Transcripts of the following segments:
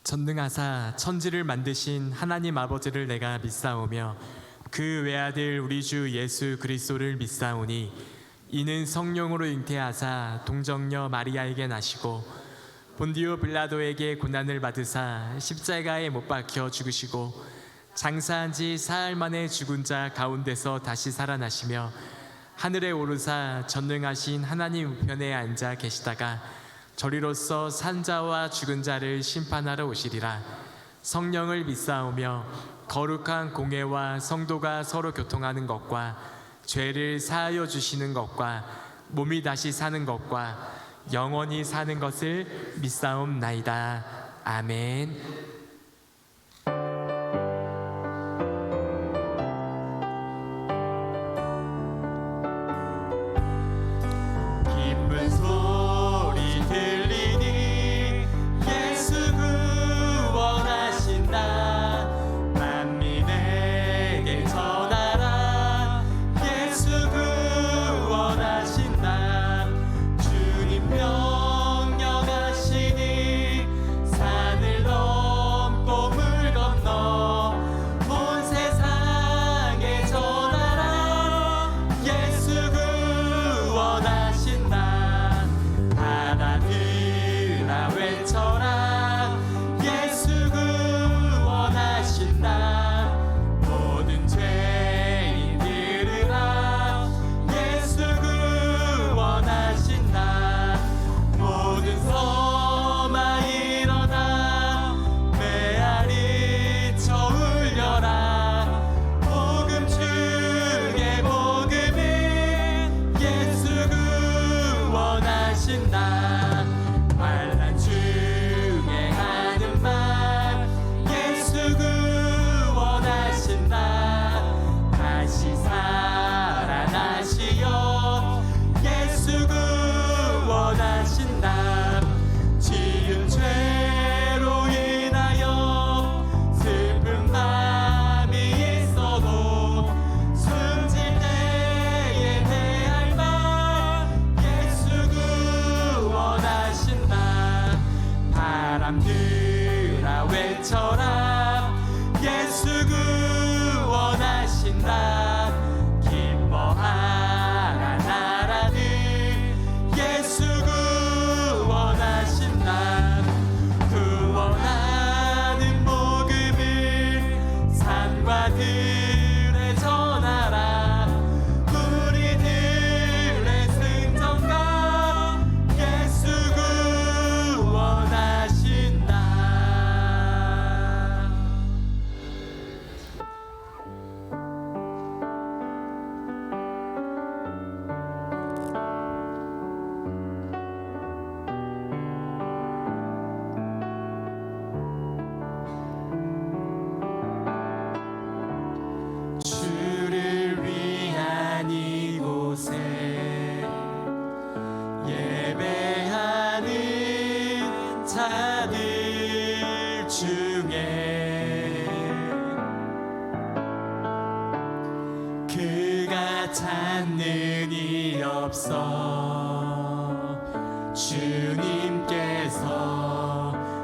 전능하사 천지를 만드신 하나님 아버지를 내가 믿사오며 그 외아들 우리 주 예수 그리스도를 믿사오니 이는 성령으로 잉태하사 동정녀 마리아에게 나시고 본디오 빌라도에게 고난을 받으사 십자가에 못 박혀 죽으시고 장사한 지 사흘 만에 죽은 자 가운데서 다시 살아나시며 하늘에 오르사 전능하신 하나님 우편에 앉아 계시다가 저리로서 산자와 죽은 자를 심판하러 오시리라. 성령을 믿사오며 거룩한 공회와 성도가 서로 교통하는 것과 죄를 사하여 주시는 것과 몸이 다시 사는 것과 영원히 사는 것을 믿사옵나이다. 아멘. 자들 중에 그가 찾는 이 없어 주님께서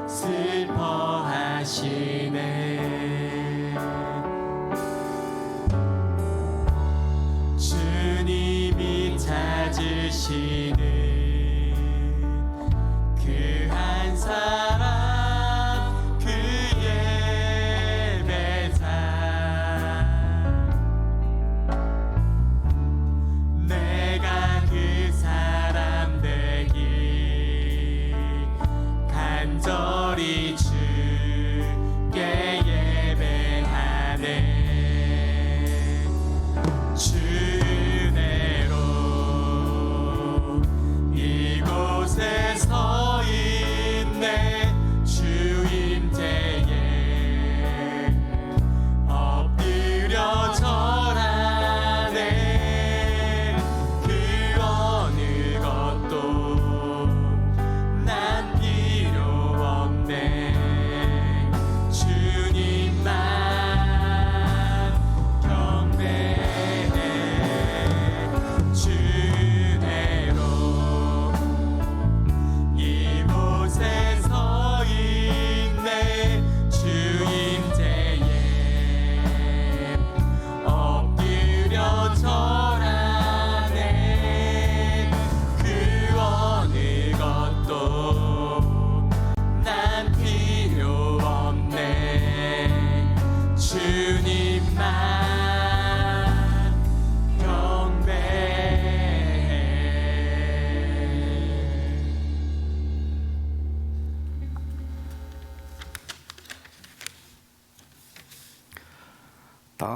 슬퍼하시네. 주님이 찾으시는 사람 그 예배자 내가 그 사람 되기 간절히 주께 예배하네. 주 은혜로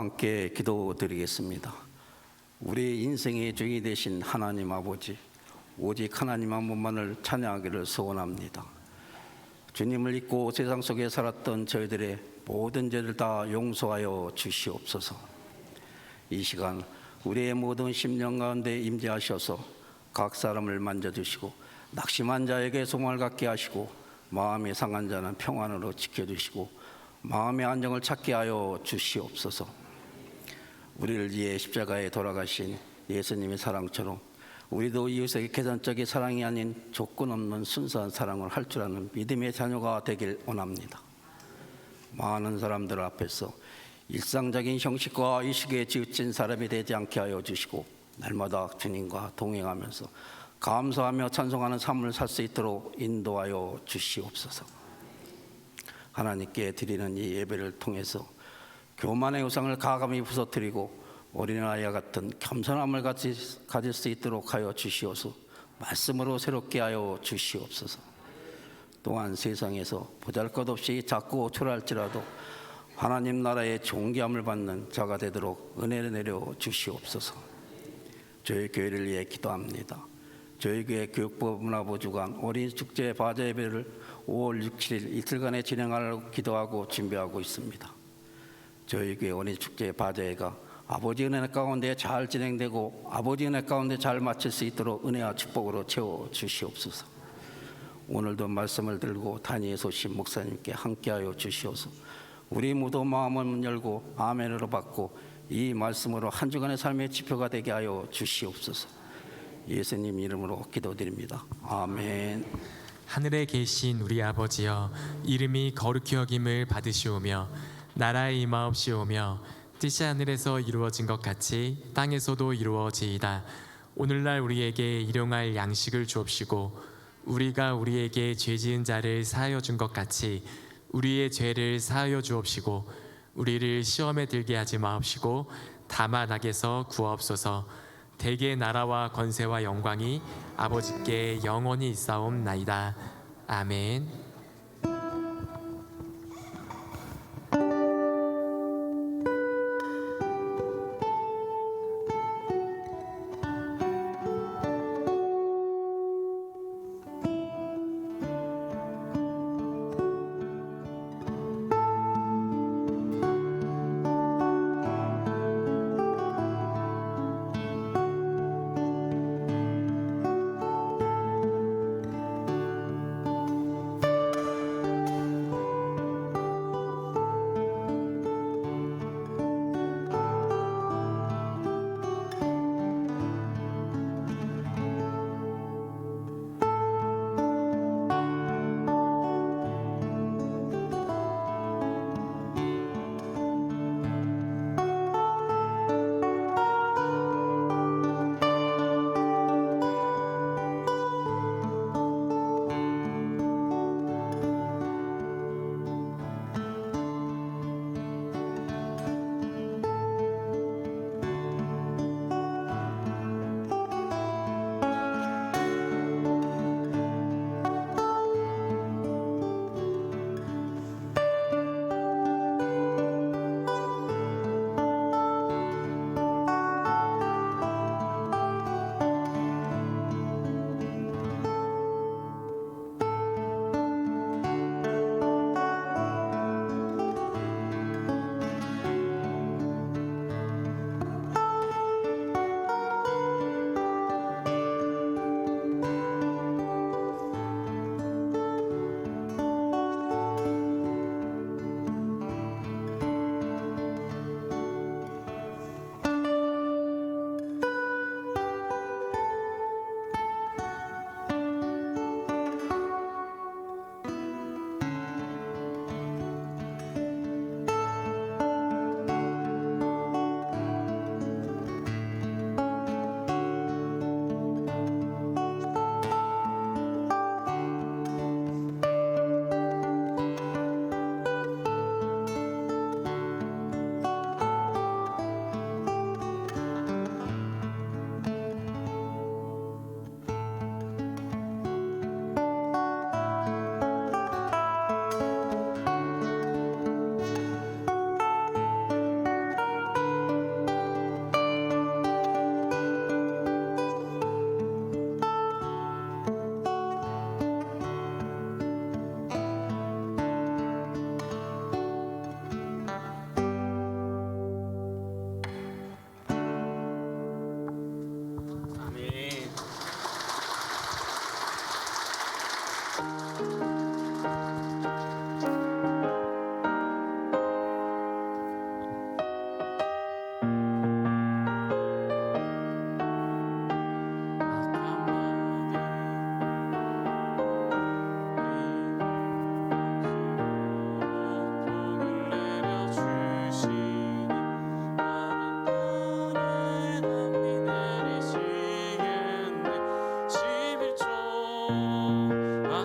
함께 기도드리겠습니다. 우리 인생의 주인이 되신 하나님 아버지, 오직 하나님 한 분만을 찬양하기를 소원합니다. 주님을 믿고 세상 속에 살았던 저희들의 모든 죄를 다 용서하여 주시옵소서. 이 시간 우리의 모든 심령 가운데 임재하셔서 각 사람을 만져주시고 낙심한 자에게 소망을 갖게 하시고 마음이 상한 자는 평안으로 지켜주시고 마음의 안정을 찾게 하여 주시옵소서. 우리를 위해 십자가에 돌아가신 예수님의 사랑처럼 우리도 이웃에게 계산적인 사랑이 아닌 조건 없는 순수한 사랑을 할 줄 아는 믿음의 자녀가 되길 원합니다. 많은 사람들 앞에서 일상적인 형식과 의식에 치우친 사람이 되지 않게 하여 주시고 날마다 주님과 동행하면서 감사하며 찬송하는 삶을 살 수 있도록 인도하여 주시옵소서. 하나님께 드리는 이 예배를 통해서 교만의 우상을 가감히 부서뜨리고 어린아이와 같은 겸손함을 가질 수 있도록 하여 주시옵소서. 말씀으로 새롭게 하여 주시옵소서. 또한 세상에서 보잘것없이 작고 초라할지라도 하나님 나라의 존귀함을 받는 자가 되도록 은혜를 내려 주시옵소서. 저희 교회를 위해 기도합니다. 저희 교회 교육부 문화부 주관 어린이축제 바자 예배를 5월 6, 7일 이틀간에 진행하려고 기도하고 준비하고 있습니다. 저희 교회 어린이축제 바자회가 아버지 은혜 가운데 잘 진행되고 아버지 은혜 가운데 잘 마칠 수 있도록 은혜와 축복으로 채워 주시옵소서. 오늘도 말씀을 들고 단위의 소신 목사님께 함께하여 주시옵소서. 우리 모두 마음을 열고 아멘으로 받고 이 말씀으로 한 주간의 삶의 지표가 되게 하여 주시옵소서. 예수님 이름으로 기도드립니다. 아멘. 하늘에 계신 우리 아버지여, 이름이 거룩히 여김을 받으시오며 나라의 임하옵시오며 뜻이 하늘에서 이루어진 것 같이 땅에서도 이루어지이다. 오늘날 우리에게 일용할 양식을 주옵시고 우리가 우리에게 죄 지은 자를 사하여 준 것 같이 우리의 죄를 사하여 주옵시고 우리를 시험에 들게 하지 마옵시고 다만 악에서 구하옵소서. 대개 나라와 권세와 영광이 아버지께 영원히 있사옵나이다. 아멘.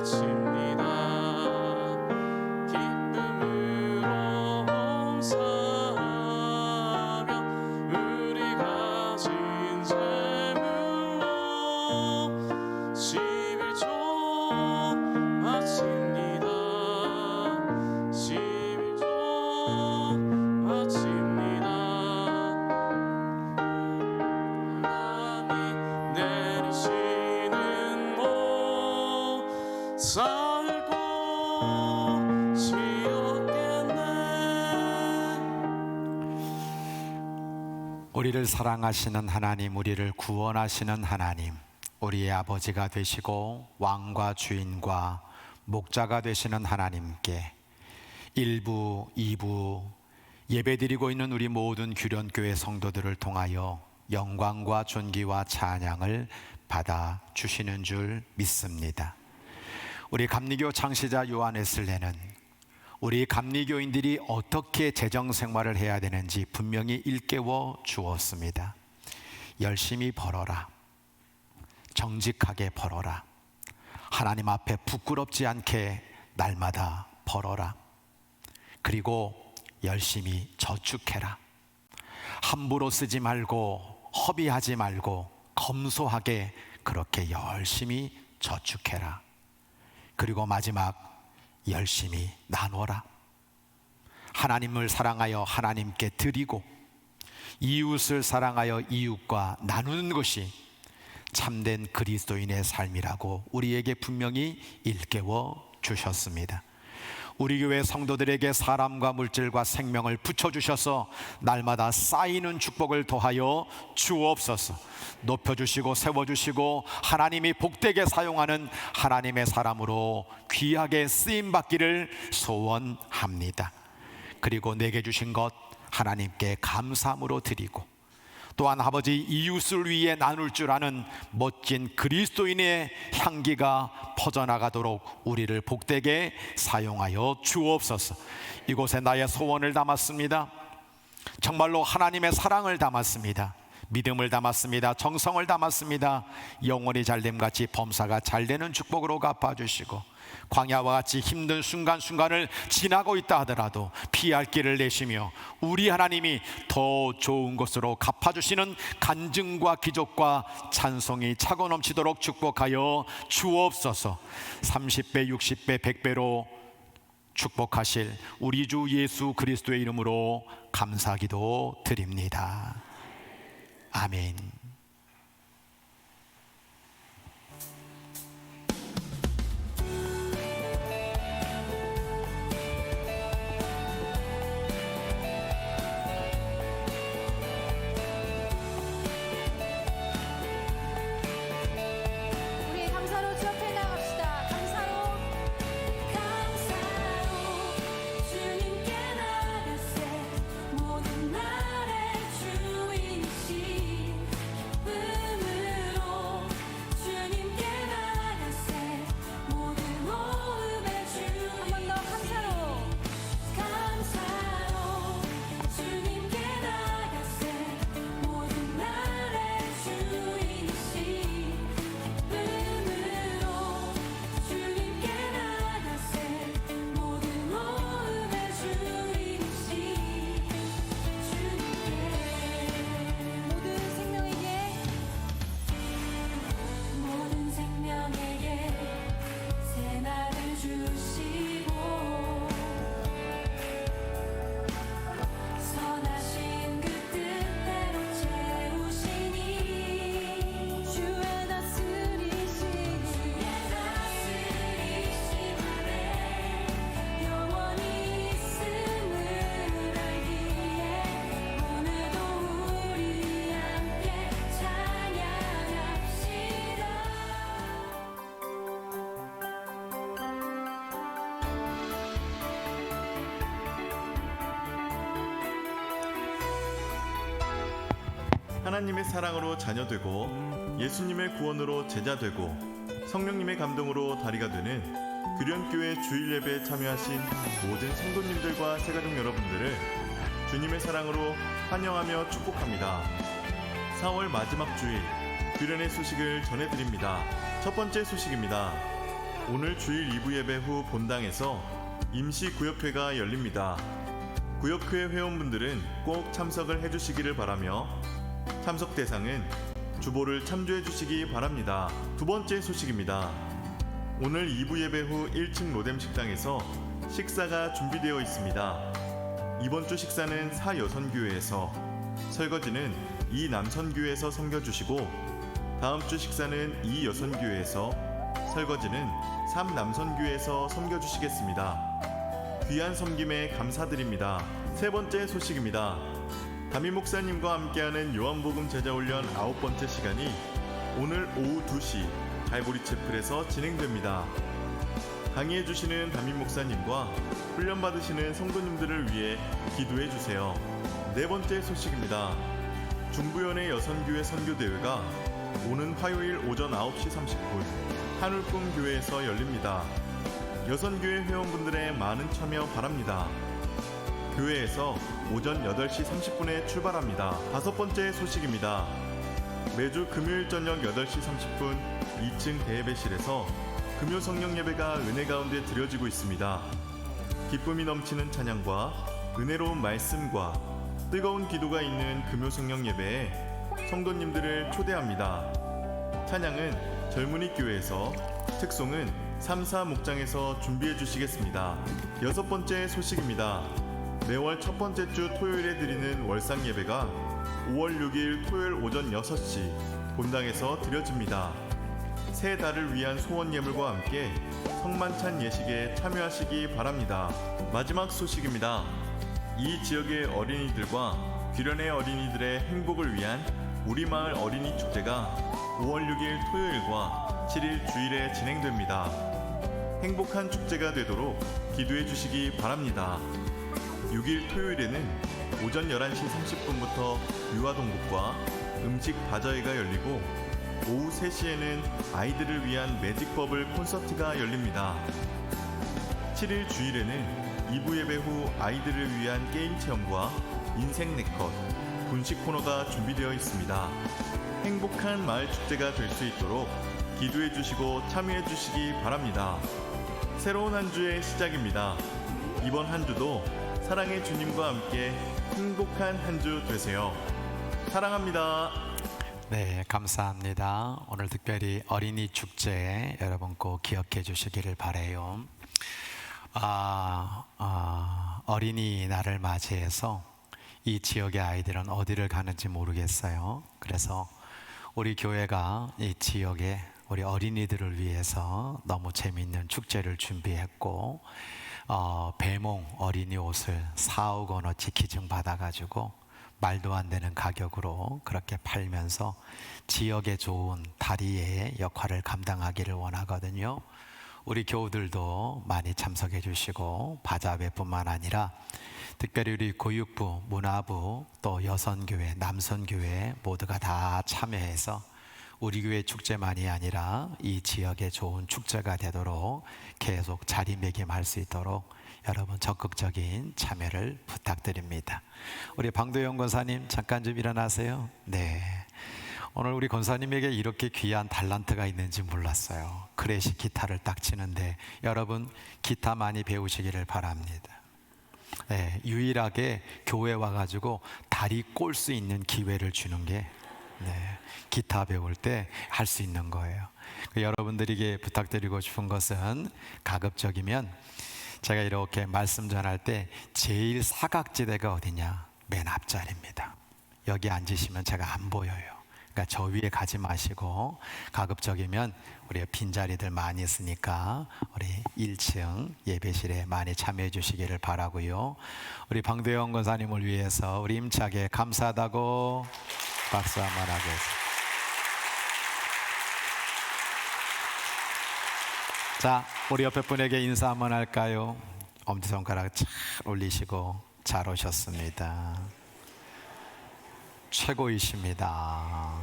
바칩니다. 기쁨으로 봉사하며 우리 가진 재물로 11조 바칩니다. 11조 바칩니다. 하나님 내리시는 복 살고 지었겠네. 우리를 사랑하시는 하나님, 우리를 구원하시는 하나님, 우리의 아버지가 되시고 왕과 주인과 목자가 되시는 하나님께 1부, 2부 예배드리고 있는 우리 모든 규련교회 성도들을 통하여 영광과 존귀와 찬양을 받아 주시는 줄 믿습니다. 우리 감리교 창시자 요한에슬레는 우리 감리교인들이 어떻게 재정 생활을 해야 되는지 분명히 일깨워 주었습니다. 열심히 벌어라. 정직하게 벌어라. 하나님 앞에 부끄럽지 않게 날마다 벌어라. 그리고 열심히 저축해라. 함부로 쓰지 말고 허비하지 말고 검소하게 그렇게 열심히 저축해라. 그리고 마지막 열심히 나눠라. 하나님을 사랑하여 하나님께 드리고 이웃을 사랑하여 이웃과 나누는 것이 참된 그리스도인의 삶이라고 우리에게 분명히 일깨워 주셨습니다. 우리 교회 성도들에게 사람과 물질과 생명을 붙여주셔서 날마다 쌓이는 축복을 더하여 주옵소서. 높여주시고 세워주시고 하나님이 복되게 사용하는 하나님의 사람으로 귀하게 쓰임받기를 소원합니다. 그리고 내게 주신 것 하나님께 감사함으로 드리고 또한 아버지 이웃을 위해 나눌 줄 아는 멋진 그리스도인의 향기가 퍼져나가도록 우리를 복되게 사용하여 주옵소서. 이곳에 나의 소원을 담았습니다. 정말로 하나님의 사랑을 담았습니다. 믿음을 담았습니다. 정성을 담았습니다. 영혼이 잘됨같이 범사가 잘되는 축복으로 갚아주시고 광야와 같이 힘든 순간순간을 지나고 있다 하더라도 피할 길을 내시며 우리 하나님이 더 좋은 것으로 갚아주시는 간증과 기적과 찬송이 차고 넘치도록 축복하여 주옵소서. 30배, 60배, 100배로 축복하실 우리 주 예수 그리스도의 이름으로 감사기도 드립니다. 아멘. 우리 감사로 주앞에 나갑시다. 감사로 주님께 나가세 모든 날의 주이신 기쁨으로 주님께 나가세 모든 모음의 주 한 번 더 감사로 주님께 나가세 모든 날의 주이신 기쁨으로 주님께 나가세 모든 모음의 주이신 주님께 모든 생명에게 새 날을 주시고 선하신 그 뜻대로 채우시니 주의 다스리심 아래 영원히 있음을 알기에 오늘도 우리 함께 찬양합시다. 하나님의 사랑으로 자녀되고 예수님의 구원으로 제자되고 성령님의 감동으로 다리가 되는 규련교회 주일 예배에 참여하신 모든 성도님들과 새가족 여러분들을 주님의 사랑으로 환영하며 축복합니다. 4월 마지막 주일 규련의 소식을 전해드립니다. 첫 번째 소식입니다. 오늘 주일 2부 예배 후 본당에서 임시 구역회가 열립니다. 구역회 회원분들은 꼭 참석을 해주시기를 바라며 참석 대상은 주보를 참조해 주시기 바랍니다. 두 번째 소식입니다. 오늘 2부 예배 후 1층 로뎀 식당에서 식사가 준비되어 있습니다. 이번 주 식사는 사여선교회에서, 설거지는 이남선교회에서 섬겨주시고 다음 주 식사는 이여선교회에서, 설거지는 삼남선교회에서 섬겨주시겠습니다. 귀한 섬김에 감사드립니다. 세 번째 소식입니다. 담임 목사님과 함께하는 요한복음 제자훈련 9번째 시간이 오늘 오후 2시 갈보리 채플에서 진행됩니다. 강의해 주시는 담임 목사님과 훈련 받으시는 성도님들을 위해 기도해 주세요. 네 번째 소식입니다. 중부연의 여선교회 선교대회가 오는 화요일 오전 9시 30분 하늘꿈 교회에서 열립니다. 여선교회 회원분들의 많은 참여 바랍니다. 교회에서 오전 8시 30분에 출발합니다. 다섯 번째 소식입니다. 매주 금요일 저녁 8시 30분 2층 대예배실에서 금요 성령 예배가 은혜 가운데 드려지고 있습니다. 기쁨이 넘치는 찬양과 은혜로운 말씀과 뜨거운 기도가 있는 금요 성령 예배에 성도님들을 초대합니다. 찬양은 젊은이 교회에서, 특송은 3사 목장에서 준비해 주시겠습니다. 여섯 번째 소식입니다. 매월 첫 번째 주 토요일에 드리는 월상 예배가 5월 6일 토요일 오전 6시 본당에서 드려집니다. 새 달을 위한 소원 예물과 함께 성만찬 예식에 참여하시기 바랍니다. 마지막 소식입니다. 이 지역의 어린이들과 귀련의 어린이들의 행복을 위한 우리마을 어린이 축제가 5월 6일 토요일과 7일 주일에 진행됩니다. 행복한 축제가 되도록 기도해 주시기 바랍니다. 6일 토요일에는 오전 11시 30분부터 유아동국과 음식 바자회가 열리고 오후 3시에는 아이들을 위한 매직버블 콘서트가 열립니다. 7일 주일에는 2부 예배 후 아이들을 위한 게임 체험과 인생 네컷, 분식 코너가 준비되어 있습니다. 행복한 마을 축제가 될 수 있도록 기도해 주시고 참여해 주시기 바랍니다. 새로운 한 주의 시작입니다. 이번 한 주도 사랑의 주님과 함께 행복한 한 주 되세요. 사랑합니다. 네, 감사합니다. 오늘 특별히 어린이 축제 여러분 꼭 기억해 주시기를 바라요. 어린이날을 맞이해서 이 지역의 아이들은 어디를 가는지 모르겠어요. 그래서 우리 교회가 이 지역에 우리 어린이들을 위해서 너무 재미있는 축제를 준비했고 배몽 어린이 옷을 4억 원어치 기증 받아가지고 말도 안 되는 가격으로 그렇게 팔면서 지역에 좋은 다리의 역할을 감당하기를 원하거든요. 우리 교우들도 많이 참석해 주시고 바자회뿐만 아니라 특별히 우리 교육부, 문화부, 또 여선교회, 남선교회 모두가 다 참여해서 우리 교회 축제만이 아니라 이 지역에 좋은 축제가 되도록 계속 자리매김할 수 있도록 여러분 적극적인 참여를 부탁드립니다. 우리 방도영 권사님 잠깐 좀 일어나세요. 네, 오늘 우리 권사님에게 이렇게 귀한 달란트가 있는지 몰랐어요. 클래식 기타를 딱 치는데 여러분 기타 많이 배우시기를 바랍니다. 네, 유일하게 교회 와가지고 다리 꼴 수 있는 기회를 주는 게 기타 배울 때 할 수 있는 거예요. 여러분들에게 부탁드리고 싶은 것은 가급적이면 제가 이렇게 말씀 전할 때 제일 사각지대가 어디냐? 맨 앞자리입니다. 여기 앉으시면 제가 안 보여요. 그러니까 저 위에 가지 마시고 가급적이면 우리 빈자리들 많이 있으니까 우리 1층 예배실에 많이 참여해 주시기를 바라고요. 우리 방도영 권사님을 위해서 우리 임차게 감사하다고 박수 한번 하겠습니다. 자, 우리 옆에 분에게 인사 한번 할까요? 엄지손가락 잘 올리시고 잘 오셨습니다. 최고이십니다.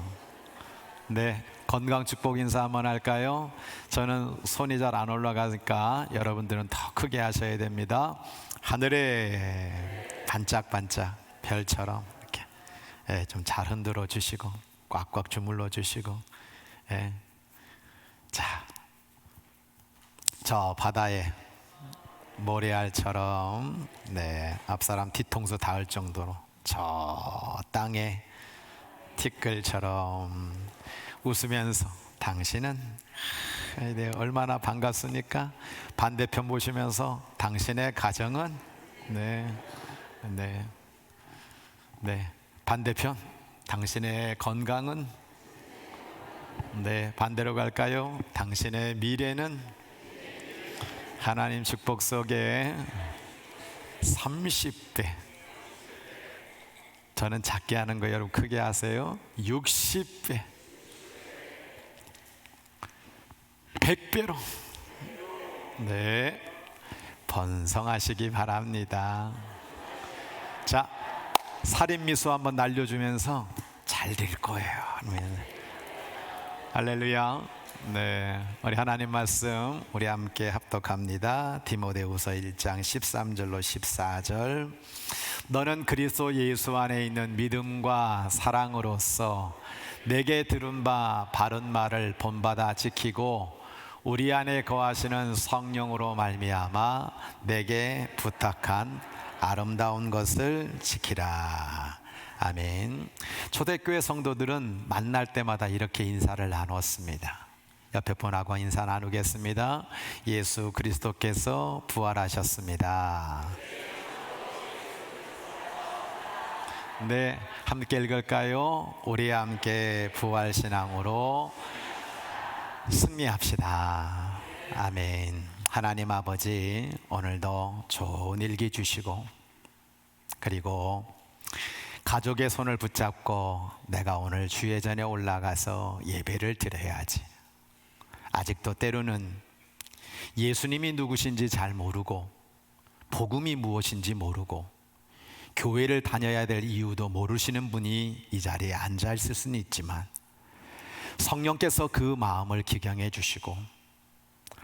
네, 건강 축복 인사 한번 할까요? 저는 손이 잘 안 올라가니까 여러분들은 더 크게 하셔야 됩니다. 하늘에 반짝반짝 별처럼 이렇게 좀 잘 흔들어 주시고 꽉꽉 주물러 주시고 자, 저 바다에 모래알처럼 앞사람 뒤통수 닿을 정도로 저 땅에 티끌처럼 웃으면서 당신은 얼마나 반갑습니까? 반대편 보시면서 당신의 가정은 반대편 당신의 건강은 반대로 갈까요? 당신의 미래는 하나님 축복 속에 30배, 저는 작게 하는 거 여러분 크게 하세요. 60배, 100배로 번성하시기 바랍니다. 자, 살인 미소 한번 날려주면서 잘 될 거예요. 할렐루야. 우리 하나님 말씀 우리 함께 합독합니다. 디모데후서 1장 13절로 14절. 너는 그리스도 예수 안에 있는 믿음과 사랑으로서 내게 들은 바 바른 말을 본받아 지키고 우리 안에 거하시는 성령으로 말미암아 내게 부탁한 아름다운 것을 지키라. 아멘. 초대교회 성도들은 만날 때마다 이렇게 인사를 나눴습니다. 옆에 분하고 인사 나누겠습니다. 예수 그리스도께서 부활하셨습니다. 함께 읽을까요? 우리 함께 부활신앙으로 승리합시다. 아멘. 하나님 아버지, 오늘도 좋은 일기 주시고, 그리고 가족의 손을 붙잡고 내가 오늘 주의 전에 올라가서 예배를 드려야지. 아직도 때로는 예수님이 누구신지 잘 모르고 복음이 무엇인지 모르고 교회를 다녀야 될 이유도 모르시는 분이 이 자리에 앉아 있을 수는 있지만 성령께서 그 마음을 기경해 주시고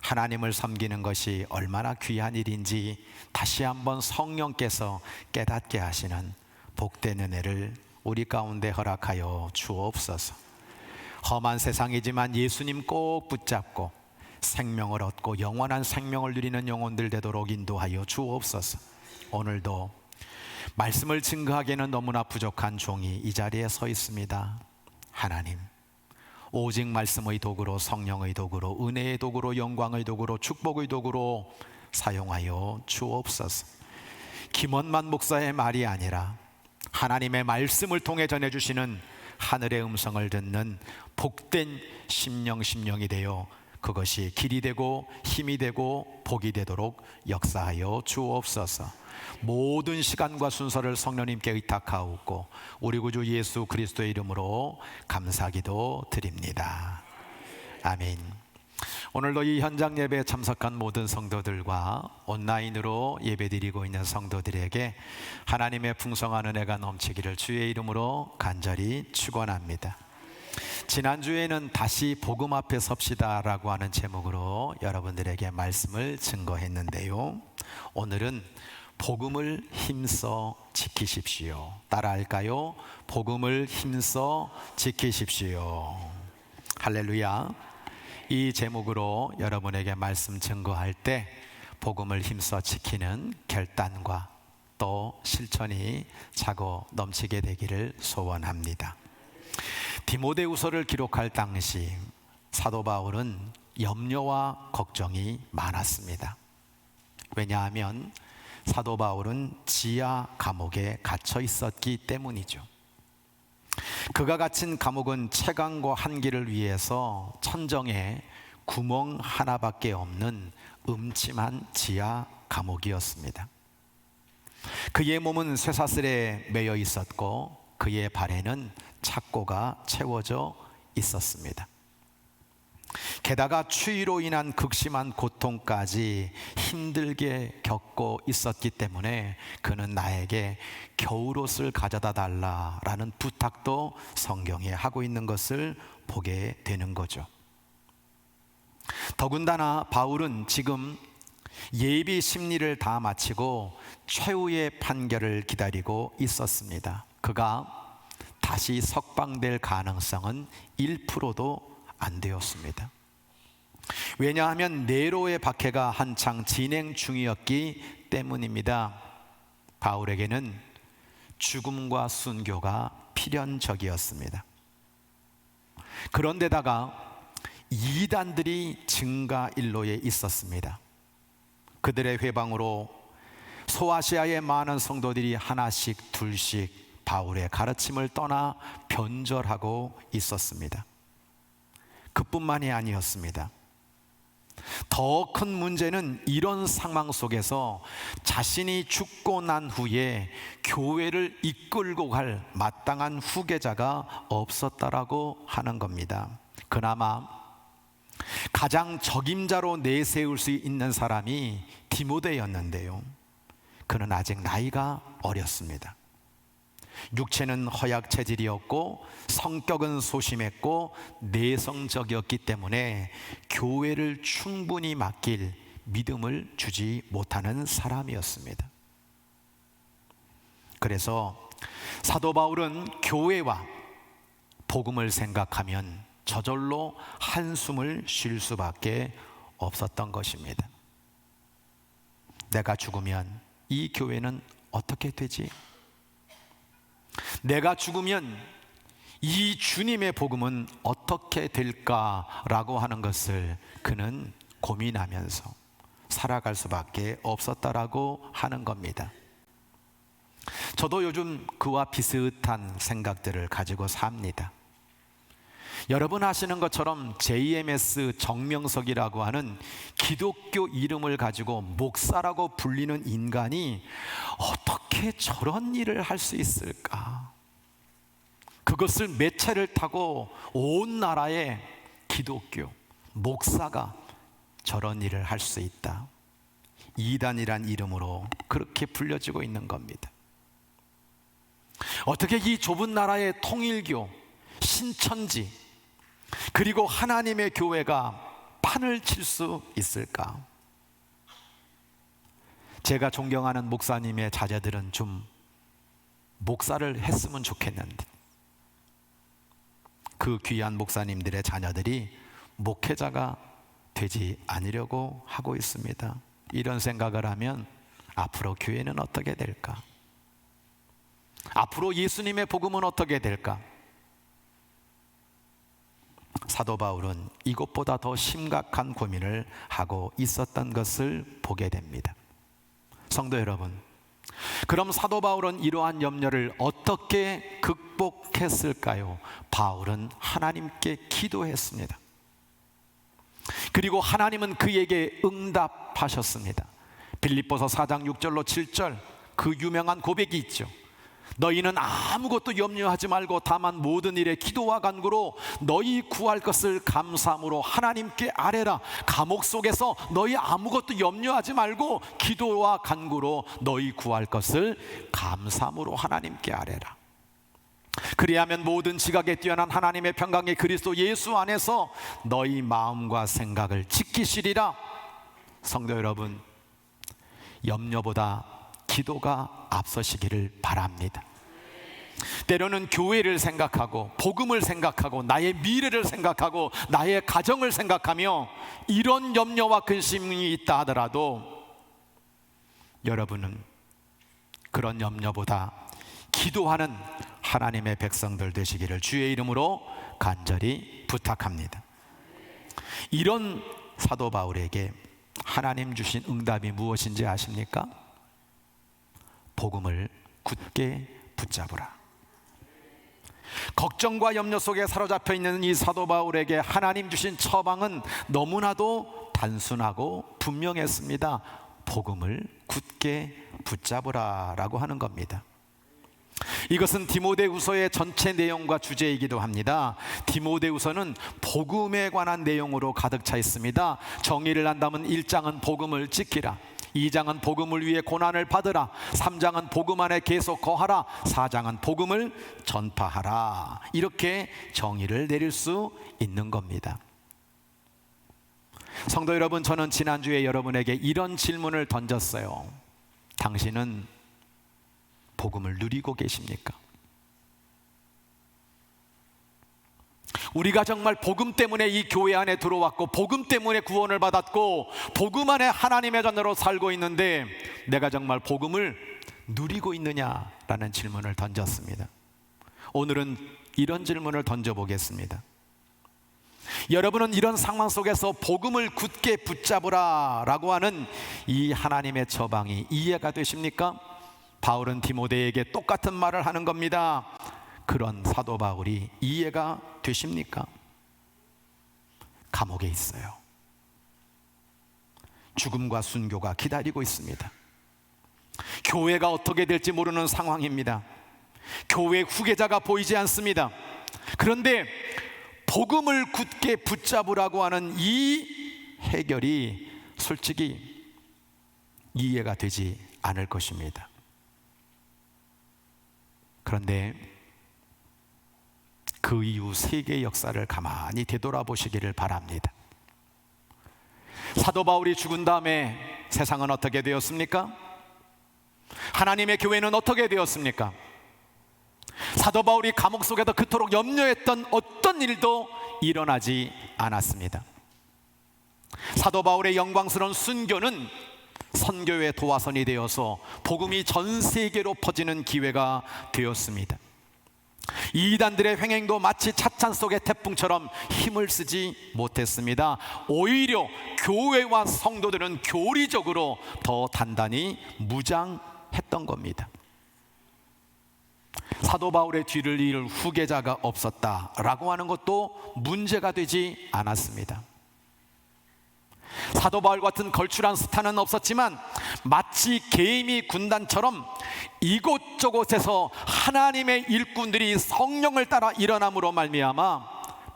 하나님을 섬기는 것이 얼마나 귀한 일인지 다시 한번 성령께서 깨닫게 하시는 복된 은혜를 우리 가운데 허락하여 주옵소서. 험한 세상이지만 예수님 꼭 붙잡고 생명을 얻고 영원한 생명을 누리는 영혼들 되도록 인도하여 주옵소서. 오늘도 말씀을 증거하기에는 너무나 부족한 종이 이 자리에 서 있습니다. 하나님, 오직 말씀의 도구로, 성령의 도구로, 은혜의 도구로, 영광의 도구로, 축복의 도구로 사용하여 주옵소서. 김원만 목사의 말이 아니라 하나님의 말씀을 통해 전해주시는 하늘의 음성을 듣는 복된 심령이 되어 그것이 길이 되고 힘이 되고 복이 되도록 역사하여 주옵소서. 모든 시간과 순서를 성령님께 의탁하옵고 우리 구주 예수 그리스도의 이름으로 감사기도 드립니다. 아멘. 오늘도 이 현장 예배에 참석한 모든 성도들과 온라인으로 예배드리고 있는 성도들에게 하나님의 풍성한 은혜가 넘치기를 주의 이름으로 간절히 축원합니다. 지난주에는 다시 복음 앞에 섭시다 라고 하는 제목으로 여러분들에게 말씀을 증거했는데요, 오늘은 복음을 힘써 지키십시오. 따라할까요? 복음을 힘써 지키십시오. 할렐루야. 이 제목으로 여러분에게 말씀 증거할 때 복음을 힘써 지키는 결단과 또 실천이 차고 넘치게 되기를 소원합니다. 디모데후서를 기록할 당시 사도 바울은 염려와 걱정이 많았습니다. 왜냐하면 사도 바울은 지하 감옥에 갇혀 있었기 때문이죠. 그가 갇힌 감옥은 채광과 한기를 위해서 천정에 구멍 하나밖에 없는 음침한 지하 감옥이었습니다. 그의 몸은 쇠사슬에 매여 있었고 그의 발에는 착고가 채워져 있었습니다. 게다가 추위로 인한 극심한 고통까지 힘들게 겪고 있었기 때문에 그는 나에게 겨울옷을 가져다 달라라는 부탁도 성경에 하고 있는 것을 보게 되는 거죠. 더군다나 바울은 지금 예비 심리를 다 마치고 최후의 판결을 기다리고 있었습니다. 그가 다시 석방될 가능성은 1%도 안 되었습니다. 왜냐하면 네로의 박해가 한창 진행 중이었기 때문입니다. 바울에게는 죽음과 순교가 필연적이었습니다. 그런데다가 이단들이 증가일로에 있었습니다. 그들의 회방으로 소아시아의 많은 성도들이 하나씩 둘씩 바울의 가르침을 떠나 변절하고 있었습니다. 그뿐만이 아니었습니다. 더 큰 문제는 이런 상황 속에서 자신이 죽고 난 후에 교회를 이끌고 갈 마땅한 후계자가 없었다라고 하는 겁니다. 그나마 가장 적임자로 내세울 수 있는 사람이 디모데였는데요, 그는 아직 나이가 어렸습니다. 육체는 허약 체질이었고 성격은 소심했고 내성적이었기 때문에 교회를 충분히 맡길 믿음을 주지 못하는 사람이었습니다. 그래서 사도 바울은 교회와 복음을 생각하면 저절로 한숨을 쉴 수밖에 없었던 것입니다. 내가 죽으면 이 교회는 어떻게 되지? 내가 죽으면 이 주님의 복음은 어떻게 될까라고 하는 것을 그는 고민하면서 살아갈 수밖에 없었다라고 하는 겁니다. 저도 요즘 그와 비슷한 생각들을 가지고 삽니다. 여러분 아시는 것처럼 JMS 정명석이라고 하는 기독교 이름을 가지고 목사라고 불리는 인간이 어떻게 저런 일을 할 수 있을까? 그것을 매체를 타고 온 나라의 기독교 목사가 저런 일을 할 수 있다. 이단이란 이름으로 그렇게 불려지고 있는 겁니다. 어떻게 이 좁은 나라의 통일교, 신천지, 그리고 하나님의 교회가 판을 칠 수 있을까? 제가 존경하는 목사님의 자제들은 좀 목사를 했으면 좋겠는데, 그 귀한 목사님들의 자녀들이 목회자가 되지 않으려고 하고 있습니다. 이런 생각을 하면 앞으로 교회는 어떻게 될까? 앞으로 예수님의 복음은 어떻게 될까? 사도 바울은 이것보다 더 심각한 고민을 하고 있었던 것을 보게 됩니다. 성도 여러분, 그럼 사도 바울은 이러한 염려를 어떻게 극복했을까요? 바울은 하나님께 기도했습니다. 그리고 하나님은 그에게 응답하셨습니다. 빌립보서 4장 6절로 7절, 그 유명한 고백이 있죠. 너희는 아무것도 염려하지 말고 다만 모든 일에 기도와 간구로 너희 구할 것을 감사함으로 하나님께 아뢰라. 감옥 속에서 너희 아무것도 염려하지 말고 기도와 간구로 너희 구할 것을 감사함으로 하나님께 아뢰라. 그리하면 모든 지각에 뛰어난 하나님의 평강이 그리스도 예수 안에서 너희 마음과 생각을 지키시리라. 성도 여러분, 염려보다 기도가 앞서시기를 바랍니다. 때로는 교회를 생각하고 복음을 생각하고 나의 미래를 생각하고 나의 가정을 생각하며 이런 염려와 근심이 있다 하더라도 여러분은 그런 염려보다 기도하는 하나님의 백성들 되시기를 주의 이름으로 간절히 부탁합니다. 이런 사도 바울에게 하나님 주신 응답이 무엇인지 아십니까? 복음을 굳게 붙잡으라. 걱정과 염려 속에 사로잡혀 있는 이 사도 바울에게 하나님 주신 처방은 너무나도 단순하고 분명했습니다. 복음을 굳게 붙잡으라라고 하는 겁니다. 이것은 디모데후서의 전체 내용과 주제이기도 합니다. 디모데후서는 복음에 관한 내용으로 가득 차 있습니다. 정의를 한다면 1장은 복음을 지키라, 2장은 복음을 위해 고난을 받으라, 3장은 복음 안에 계속 거하라, 4장은 복음을 전파하라. 이렇게 정의를 내릴 수 있는 겁니다. 성도 여러분, 저는 지난주에 여러분에게 이런 질문을 던졌어요. 당신은 복음을 누리고 계십니까? 우리가 정말 복음 때문에 이 교회 안에 들어왔고 복음 때문에 구원을 받았고 복음 안에 하나님의 자녀로 살고 있는데 내가 정말 복음을 누리고 있느냐라는 질문을 던졌습니다. 오늘은 이런 질문을 던져보겠습니다. 여러분은 이런 상황 속에서 복음을 굳게 붙잡으라 라고 하는 이 하나님의 처방이 이해가 되십니까? 바울은 디모데에게 똑같은 말을 하는 겁니다. 그런 사도 바울이 이해가 되십니까? 감옥에 있어요. 죽음과 순교가 기다리고 있습니다. 교회가 어떻게 될지 모르는 상황입니다. 교회 후계자가 보이지 않습니다. 그런데 복음을 굳게 붙잡으라고 하는 이 해결이 솔직히 이해가 되지 않을 것입니다. 그런데 그 이후 세계의 역사를 가만히 되돌아보시기를 바랍니다. 사도 바울이 죽은 다음에 세상은 어떻게 되었습니까? 하나님의 교회는 어떻게 되었습니까? 사도 바울이 감옥 속에서 그토록 염려했던 어떤 일도 일어나지 않았습니다. 사도 바울의 영광스러운 순교는 선교의 도화선이 되어서 복음이 전 세계로 퍼지는 기회가 되었습니다. 이단들의 횡행도 마치 차찬 속의 태풍처럼 힘을 쓰지 못했습니다. 오히려 교회와 성도들은 교리적으로 더 단단히 무장했던 겁니다. 사도 바울의 뒤를 이을 후계자가 없었다라고 하는 것도 문제가 되지 않았습니다. 사도 바울 같은 걸출한 스타는 없었지만 마치 개미 군단처럼 이곳저곳에서 하나님의 일꾼들이 성령을 따라 일어남으로 말미암아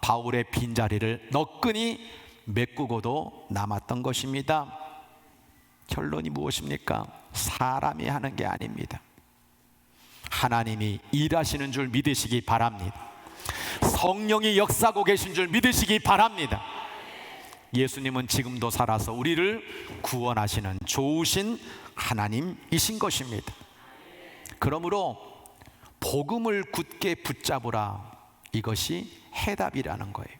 바울의 빈자리를 너끈히 메꾸고도 남았던 것입니다. 결론이 무엇입니까? 사람이 하는 게 아닙니다. 하나님이 일하시는 줄 믿으시기 바랍니다. 성령이 역사하고 계신 줄 믿으시기 바랍니다. 예수님은 지금도 살아서 우리를 구원하시는 좋으신 하나님이신 것입니다. 그러므로 복음을 굳게 붙잡으라, 이것이 해답이라는 거예요.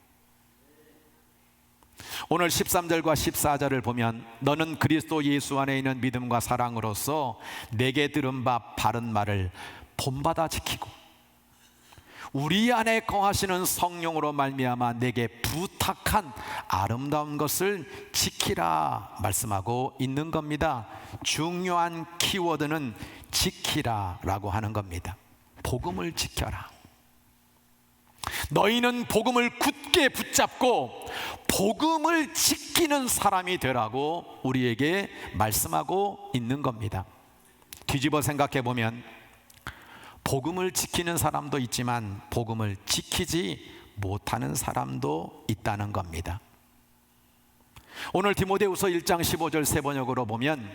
오늘 13절과 14절을 보면 너는 그리스도 예수 안에 있는 믿음과 사랑으로서 내게 들은 바 바른 말을 본받아 지키고 우리 안에 거하시는 성령으로 말미암아 내게 부탁한 아름다운 것을 지키라 말씀하고 있는 겁니다. 중요한 키워드는 지키라라고 하는 겁니다. 복음을 지켜라. 너희는 복음을 굳게 붙잡고 복음을 지키는 사람이 되라고 우리에게 말씀하고 있는 겁니다. 뒤집어 생각해 보면 복음을 지키는 사람도 있지만 복음을 지키지 못하는 사람도 있다는 겁니다. 오늘 디모데후서 1장 15절 세 번역으로 보면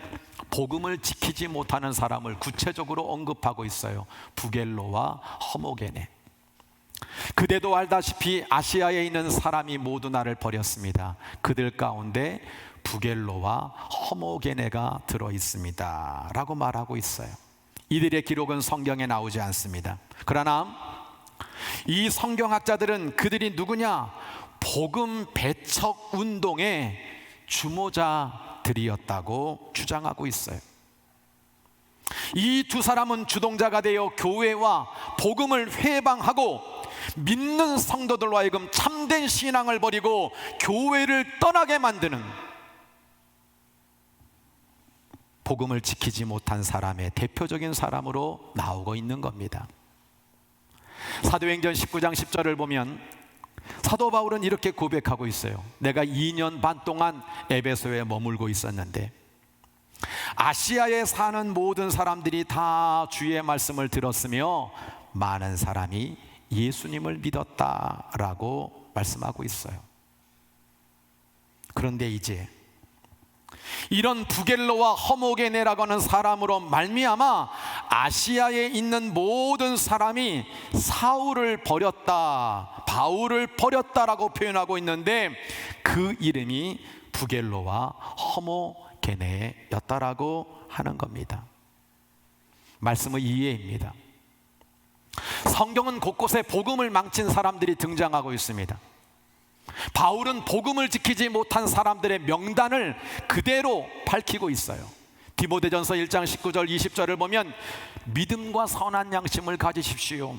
복음을 지키지 못하는 사람을 구체적으로 언급하고 있어요. 부겔로와 허모게네. 그대도 알다시피 아시아에 있는 사람이 모두 나를 버렸습니다. 그들 가운데 부겔로와 허모게네가 들어있습니다 라고 말하고 있어요. 이들의 기록은 성경에 나오지 않습니다. 그러나 이 성경학자들은 그들이 누구냐? 복음 배척 운동의 주모자들이었다고 주장하고 있어요. 이 두 사람은 주동자가 되어 교회와 복음을 회방하고 믿는 성도들로 하여금 참된 신앙을 버리고 교회를 떠나게 만드는, 복음을 지키지 못한 사람의 대표적인 사람으로 나오고 있는 겁니다. 사도행전 19장 10절을 보면 사도 바울은 이렇게 고백하고 있어요. 내가 2년 반 동안 에베소에 머물고 있었는데 아시아에 사는 모든 사람들이 다 주의 말씀을 들었으며 많은 사람이 예수님을 믿었다라고 말씀하고 있어요. 그런데 이제 이런 부겔로와 허모게네라고 하는 사람으로 말미암아 아시아에 있는 모든 사람이 사울을 버렸다, 바울을 버렸다라고 표현하고 있는데 그 이름이 부겔로와 허모게네였다라고 하는 겁니다. 말씀의 이해입니다. 성경은 곳곳에 복음을 망친 사람들이 등장하고 있습니다. 바울은 복음을 지키지 못한 사람들의 명단을 그대로 밝히고 있어요. 디모데전서 1장 19절 20절을 보면 믿음과 선한 양심을 가지십시오.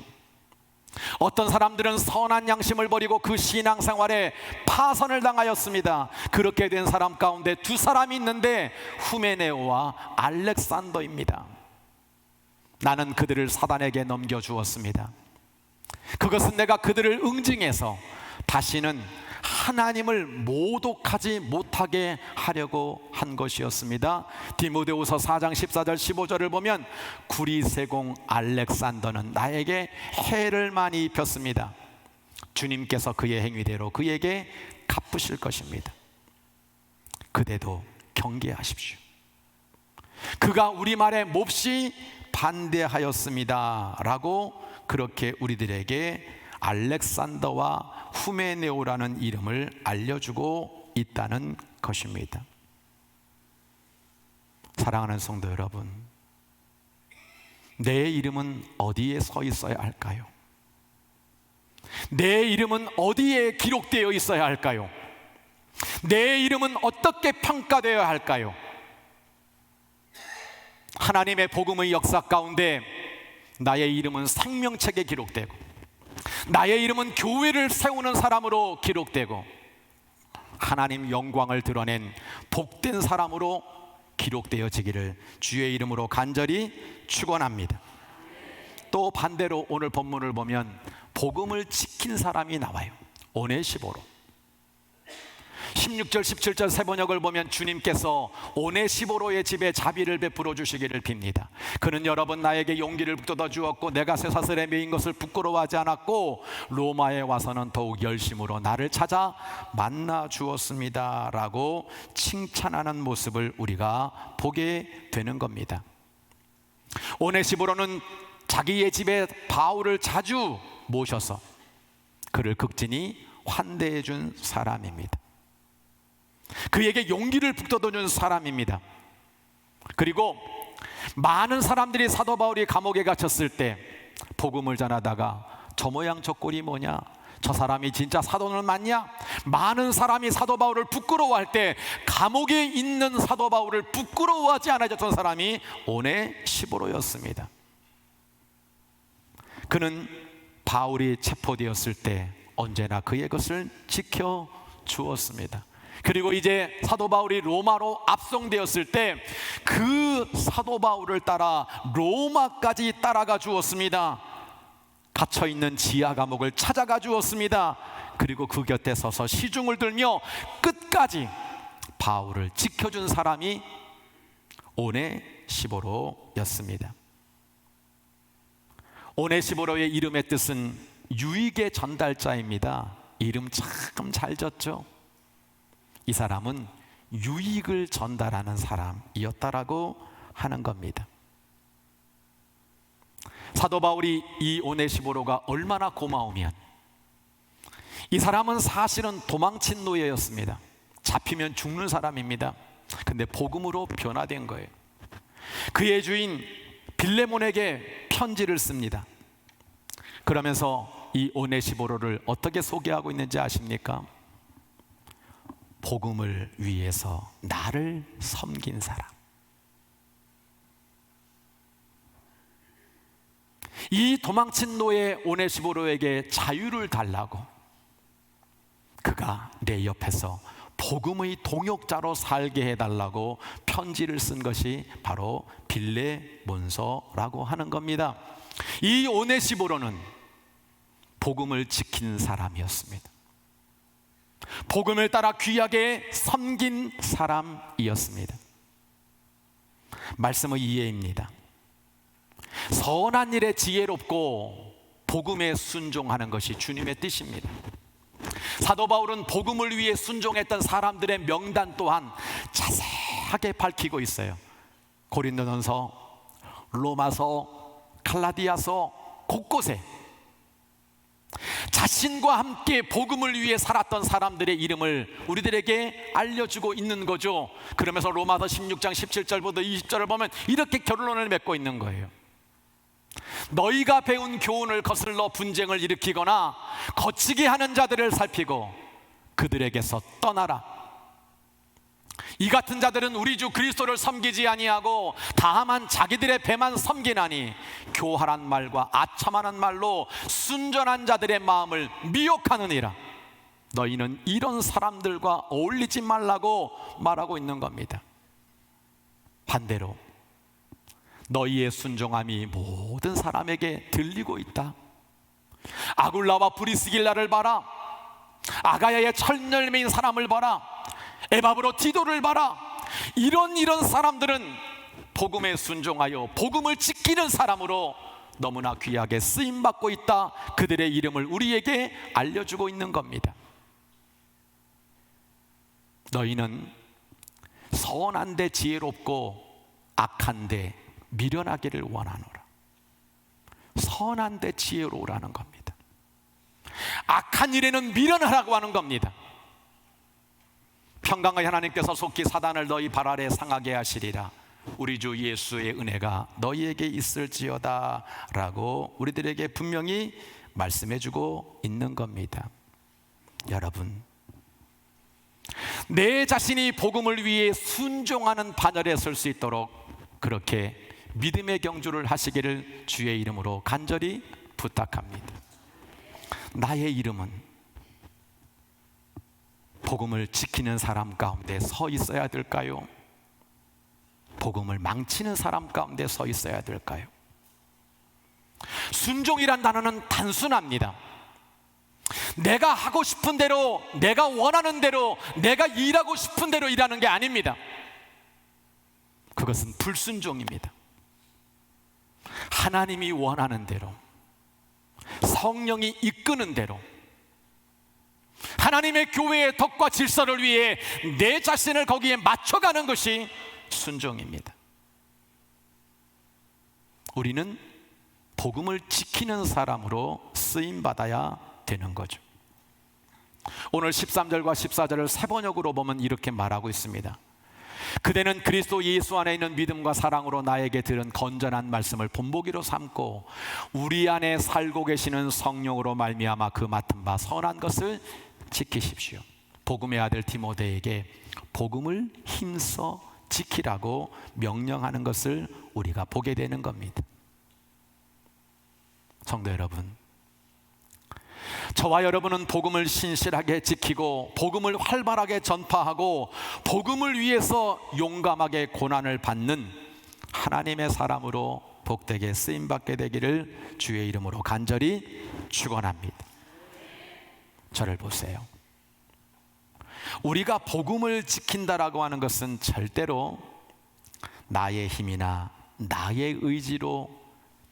어떤 사람들은 선한 양심을 버리고 그 신앙생활에 파선을 당하였습니다. 그렇게 된 사람 가운데 두 사람이 있는데 후메네오와 알렉산더입니다. 나는 그들을 사단에게 넘겨주었습니다. 그것은 내가 그들을 응징해서 다시는 하나님을 모독하지 못하게 하려고 한 것이었습니다. 디모데후서 4장 14절 15절을 보면 구리세공 알렉산더는 나에게 해를 많이 입혔습니다. 주님께서 그의 행위대로 그에게 갚으실 것입니다. 그대도 경계하십시오. 그가 우리 말에 몹시 반대하였습니다 라고 그렇게 우리들에게 알렉산더와 후메네오라는 이름을 알려주고 있다는 것입니다. 사랑하는 성도 여러분, 내 이름은 어디에 서 있어야 할까요? 내 이름은 어디에 기록되어 있어야 할까요? 내 이름은 어떻게 평가되어야 할까요? 하나님의 복음의 역사 가운데 나의 이름은 생명책에 기록되고 나의 이름은 교회를 세우는 사람으로 기록되고 하나님 영광을 드러낸 복된 사람으로 기록되어지기를 주의 이름으로 간절히 축원합니다. 또 반대로 오늘 본문을 보면 복음을 지킨 사람이 나와요. 오네시보로. 16절 17절 세 번역을 보면 주님께서 오네시보로의 집에 자비를 베풀어 주시기를 빕니다. 그는 여러분 나에게 용기를 북돋아 주었고 내가 쇠사슬에 매인 것을 부끄러워하지 않았고 로마에 와서는 더욱 열심으로 나를 찾아 만나 주었습니다 라고 칭찬하는 모습을 우리가 보게 되는 겁니다. 오네시보로는 자기의 집에 바울을 자주 모셔서 그를 극진히 환대해 준 사람입니다. 그에게 용기를 북돋아준 사람입니다. 그리고 많은 사람들이 사도 바울이 감옥에 갇혔을 때 복음을 전하다가 저 모양 저 꼴이 뭐냐, 저 사람이 진짜 사도는 맞냐, 많은 사람이 사도 바울을 부끄러워할 때 감옥에 있는 사도 바울을 부끄러워하지 않아줬던 사람이 오네시보로였습니다. 그는 바울이 체포되었을 때 언제나 그의 것을 지켜주었습니다. 그리고 이제 사도 바울이 로마로 압송되었을 때 그 사도 바울을 따라 로마까지 따라가 주었습니다. 갇혀있는 지하 감옥을 찾아가 주었습니다. 그리고 그 곁에 서서 시중을 들며 끝까지 바울을 지켜준 사람이 오네시보로였습니다. 오네시보로의 이름의 뜻은 유익의 전달자입니다. 이름 참 잘 졌죠? 이 사람은 유익을 전달하는 사람이었다라고 하는 겁니다. 사도 바울이 이 오네시보로가 얼마나 고마우면, 이 사람은 사실은 도망친 노예였습니다. 잡히면 죽는 사람입니다. 근데 복음으로 변화된 거예요. 그의 주인 빌레몬에게 편지를 씁니다. 그러면서 이 오네시보로를 어떻게 소개하고 있는지 아십니까? 복음을 위해서 나를 섬긴 사람. 이 도망친 노예 오네시보로에게 자유를 달라고 그가 내 옆에서 복음의 동역자로 살게 해달라고 편지를 쓴 것이 바로 빌레몬서라고 하는 겁니다. 이 오네시보로는 복음을 지킨 사람이었습니다. 복음을 따라 귀하게 섬긴 사람이었습니다. 말씀의 이해입니다. 선한 일에 지혜롭고 복음에 순종하는 것이 주님의 뜻입니다. 사도 바울은 복음을 위해 순종했던 사람들의 명단 또한 자세하게 밝히고 있어요. 고린도전서, 로마서, 갈라디아서 곳곳에 자신과 함께 복음을 위해 살았던 사람들의 이름을 우리들에게 알려주고 있는 거죠. 그러면서 로마서 16장 17절부터 20절을 보면 이렇게 결론을 맺고 있는 거예요. 너희가 배운 교훈을 거슬러 분쟁을 일으키거나 거치게 하는 자들을 살피고 그들에게서 떠나라. 이 같은 자들은 우리 주 그리스도를 섬기지 아니하고 다만 자기들의 배만 섬기나니 교활한 말과 아첨하는 말로 순전한 자들의 마음을 미혹하느니라. 너희는 이런 사람들과 어울리지 말라고 말하고 있는 겁니다. 반대로 너희의 순종함이 모든 사람에게 들리고 있다. 아굴라와 브리스길라를 봐라. 아가야의 철열매인 사람을 봐라. 에바브로 디도를 봐라. 이런 사람들은 복음에 순종하여 복음을 지키는 사람으로 너무나 귀하게 쓰임받고 있다. 그들의 이름을 우리에게 알려주고 있는 겁니다. 너희는 선한데 지혜롭고 악한데 미련하기를 원하노라. 선한데 지혜로우라는 겁니다. 악한 일에는 미련하라고 하는 겁니다. 평강의 하나님께서 속히 사단을 너희 발 아래 상하게 하시리라. 우리 주 예수의 은혜가 너희에게 있을지어다 라고 우리들에게 분명히 말씀해 주고 있는 겁니다. 여러분, 내 자신이 복음을 위해 순종하는 반열에 설 수 있도록 그렇게 믿음의 경주를 하시기를 주의 이름으로 간절히 부탁합니다. 나의 이름은 복음을 지키는 사람 가운데 서 있어야 될까요? 복음을 망치는 사람 가운데 서 있어야 될까요? 순종이란 단어는 단순합니다. 내가 하고 싶은 대로, 내가 원하는 대로, 내가 일하고 싶은 대로 일하는 게 아닙니다. 그것은 불순종입니다. 하나님이 원하는 대로, 성령이 이끄는 대로, 하나님의 교회의 덕과 질서를 위해 내 자신을 거기에 맞춰가는 것이 순종입니다. 우리는 복음을 지키는 사람으로 쓰임받아야 되는 거죠. 오늘 13절과 14절을 세 번역으로 보면 이렇게 말하고 있습니다. 그대는 그리스도 예수 안에 있는 믿음과 사랑으로 나에게 들은 건전한 말씀을 본보기로 삼고 우리 안에 살고 계시는 성령으로 말미암아 그 맡은 바 선한 것을 지키십시오. 복음의 아들 디모데에게 복음을 힘써 지키라고 명령하는 것을 우리가 보게 되는 겁니다. 성도 여러분, 저와 여러분은 복음을 신실하게 지키고 복음을 활발하게 전파하고 복음을 위해서 용감하게 고난을 받는 하나님의 사람으로 복되게 쓰임받게 되기를 주의 이름으로 간절히 축원합니다. 저를 보세요. 우리가 복음을 지킨다라고 하는 것은 절대로 나의 힘이나 나의 의지로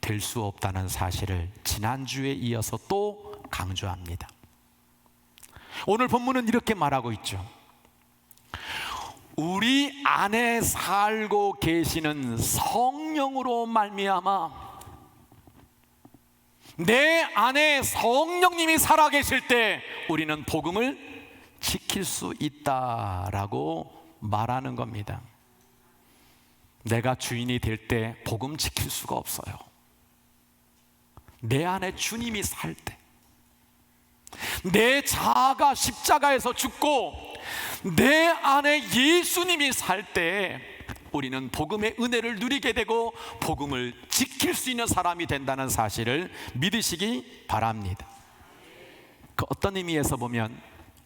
될 수 없다는 사실을 지난주에 이어서 또 강조합니다. 오늘 본문은 이렇게 말하고 있죠. 우리 안에 살고 계시는 성령으로 말미암아, 내 안에 성령님이 살아계실 때 우리는 복음을 지킬 수 있다라고 말하는 겁니다. 내가 주인이 될 때 복음 지킬 수가 없어요. 내 안에 주님이 살 때, 내 자아가 십자가에서 죽고 내 안에 예수님이 살 때 우리는 복음의 은혜를 누리게 되고 복음을 지킬 수 있는 사람이 된다는 사실을 믿으시기 바랍니다. 그 어떤 의미에서 보면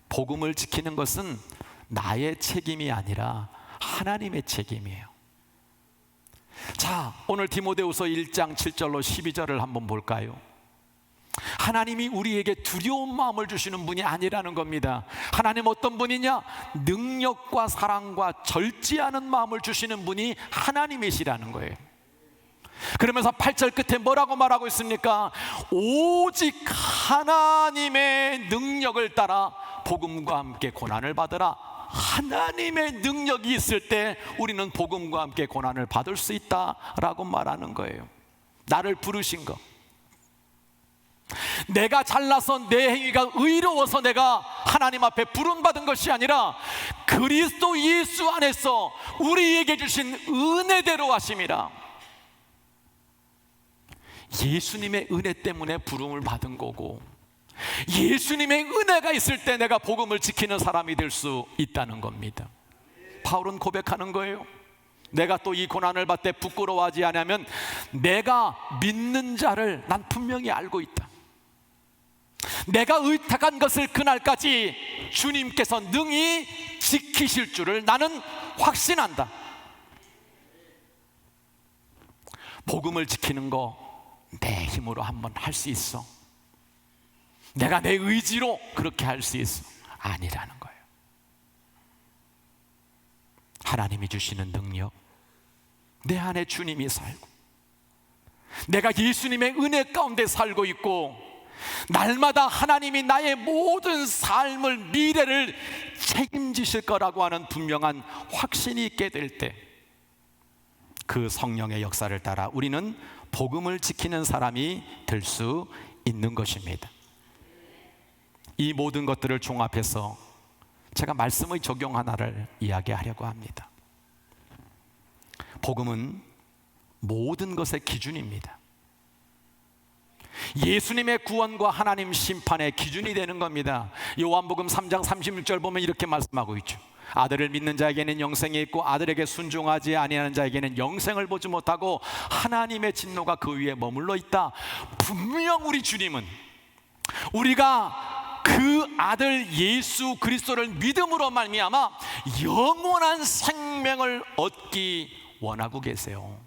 복음을 지키는 것은 나의 책임이 아니라 하나님의 책임이에요. 자, 오늘 디모데후서 1장 7절로 12절을 한번 볼까요? 하나님이 우리에게 두려운 마음을 주시는 분이 아니라는 겁니다. 하나님 어떤 분이냐? 능력과 사랑과 절제하는 마음을 주시는 분이 하나님이시라는 거예요. 그러면서 8절 끝에 뭐라고 말하고 있습니까? 오직 하나님의 능력을 따라 복음과 함께 고난을 받으라. 하나님의 능력이 있을 때 우리는 복음과 함께 고난을 받을 수 있다라고 말하는 거예요. 나를 부르신 것, 내가 잘나서 내 행위가 의로워서 내가 하나님 앞에 부름받은 것이 아니라 그리스도 예수 안에서 우리에게 주신 은혜대로 하심이라. 예수님의 은혜 때문에 부름을 받은 거고, 예수님의 은혜가 있을 때 내가 복음을 지키는 사람이 될 수 있다는 겁니다. 바울은 고백하는 거예요. 내가 또 이 고난을 받되 부끄러워하지 않으면 내가 믿는 자를 난 분명히 알고 있다. 내가 의탁한 것을 그날까지 주님께서 능히 지키실 줄을 나는 확신한다. 복음을 지키는 거 내 힘으로 한번 할 수 있어? 내가 내 의지로 그렇게 할 수 있어? 아니라는 거예요. 하나님이 주시는 능력, 내 안에 주님이 살고, 내가 예수님의 은혜 가운데 살고 있고, 날마다 하나님이 나의 모든 삶을, 미래를 책임지실 거라고 하는 분명한 확신이 있게 될 때, 그 성령의 역사를 따라 우리는 복음을 지키는 사람이 될 수 있는 것입니다. 이 모든 것들을 종합해서 제가 말씀의 적용 하나를 이야기하려고 합니다. 복음은 모든 것의 기준입니다. 예수님의 구원과 하나님 심판의 기준이 되는 겁니다. 요한복음 3장 36절 보면 이렇게 말씀하고 있죠. 아들을 믿는 자에게는 영생이 있고 아들에게 순종하지 아니하는 자에게는 영생을 보지 못하고 하나님의 진노가 그 위에 머물러 있다. 분명 우리 주님은 우리가 그 아들 예수 그리스도를 믿음으로 말미암아 영원한 생명을 얻기 원하고 계세요.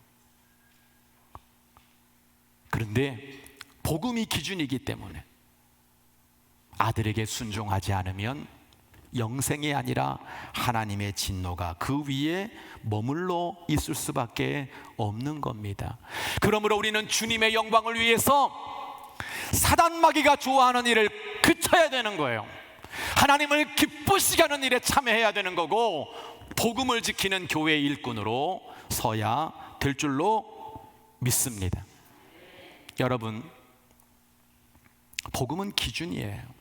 그런데 복음이 기준이기 때문에 아들에게 순종하지 않으면 영생이 아니라 하나님의 진노가 그 위에 머물러 있을 수밖에 없는 겁니다. 그러므로 우리는 주님의 영광을 위해서 사단 마귀가 좋아하는 일을 그쳐야 되는 거예요. 하나님을 기쁘시게 하는 일에 참여해야 되는 거고, 복음을 지키는 교회 일꾼으로 서야 될 줄로 믿습니다. 여러분, 복음은 기준이에요.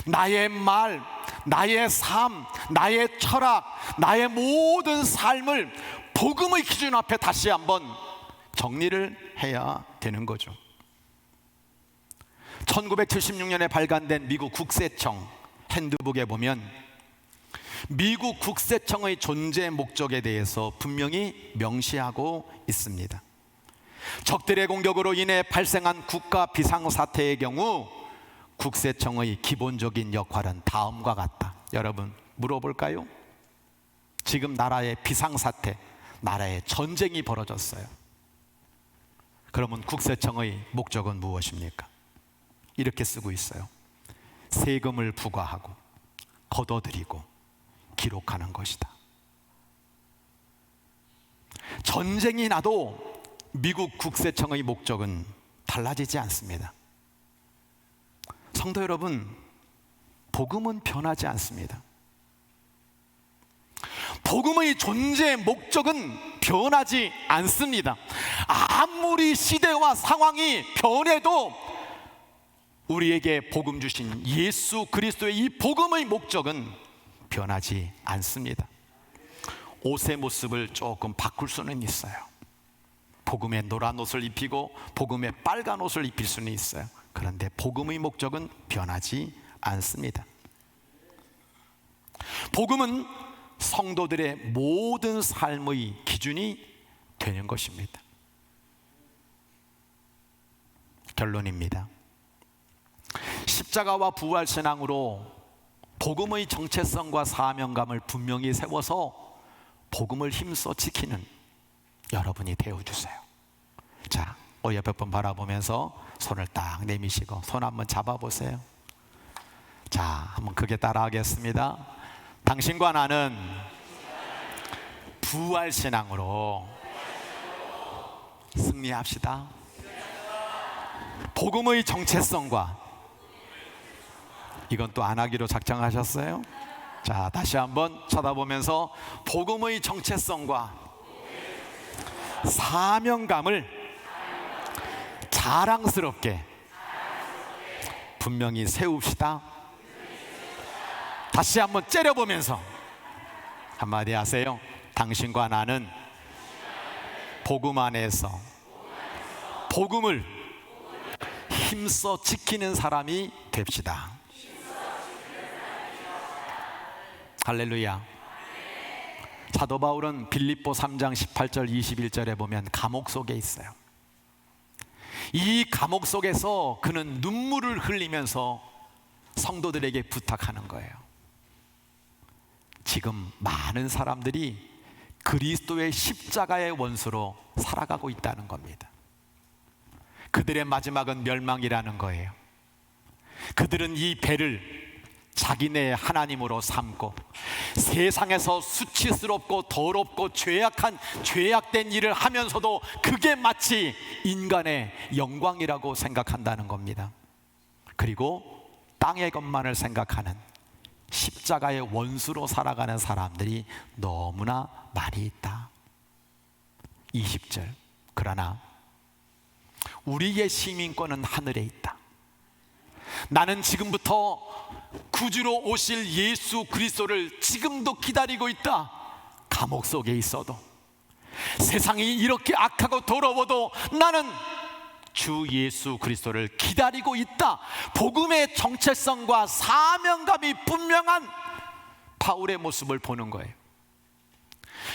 나의 말, 나의 삶, 나의 철학, 나의 모든 삶을 복음의 기준 앞에 다시 한번 정리를 해야 되는 거죠. 1976년에 발간된 미국 국세청 핸드북에 보면 미국 국세청의 존재 목적에 대해서 분명히 명시하고 있습니다. 적들의 공격으로 인해 발생한 국가 비상사태의 경우 국세청의 기본적인 역할은 다음과 같다. 여러분, 물어볼까요? 지금 나라의 비상사태, 나라의 전쟁이 벌어졌어요. 그러면 국세청의 목적은 무엇입니까? 이렇게 쓰고 있어요. 세금을 부과하고 걷어들이고 기록하는 것이다. 전쟁이 나도 미국 국세청의 목적은 달라지지 않습니다. 성도 여러분, 복음은 변하지 않습니다. 복음의 존재 목적은 변하지 않습니다. 아무리 시대와 상황이 변해도 우리에게 복음 주신 예수 그리스도의 이 복음의 목적은 변하지 않습니다. 옷의 모습을 조금 바꿀 수는 있어요. 복음의 노란 옷을 입히고 복음의 빨간 옷을 입힐 수는 있어요. 그런데 복음의 목적은 변하지 않습니다. 복음은 성도들의 모든 삶의 기준이 되는 것입니다. 결론입니다. 십자가와 부활 신앙으로 복음의 정체성과 사명감을 분명히 세워서 복음을 힘써 지키는 여러분이 되어주세요. 자, 옆에 분 바라보면서 손을 딱 내미시고 손 한번 잡아보세요. 자, 한번 크게 따라하겠습니다. 당신과 나는 부활신앙으로 승리합시다. 복음의 정체성과, 이건 또 안 하기로 작정하셨어요? 자, 다시 한번 쳐다보면서 복음의 정체성과 사명감을 자랑스럽게 분명히 세웁시다. 다시 한번 째려보면서 한마디 하세요. 당신과 나는 복음 안에서 복음을 힘써 지키는 사람이 됩시다. 할렐루야. 사도 바울은 빌립보 3장 18절 21절에 보면 감옥 속에 있어요. 이 감옥 속에서 그는 눈물을 흘리면서 성도들에게 부탁하는 거예요. 지금 많은 사람들이 그리스도의 십자가의 원수로 살아가고 있다는 겁니다. 그들의 마지막은 멸망이라는 거예요. 그들은 이 배를 자기네 하나님으로 삼고 세상에서 수치스럽고 더럽고 죄악된 일을 하면서도 그게 마치 인간의 영광이라고 생각한다는 겁니다. 그리고 땅의 것만을 생각하는 십자가의 원수로 살아가는 사람들이 너무나 많이 있다. 20절. 그러나 우리의 시민권은 하늘에 있다. 나는 지금부터 구주로 오실 예수 그리스도를 지금도 기다리고 있다. 감옥 속에 있어도, 세상이 이렇게 악하고 더러워도 나는 주 예수 그리스도를 기다리고 있다. 복음의 정체성과 사명감이 분명한 바울의 모습을 보는 거예요.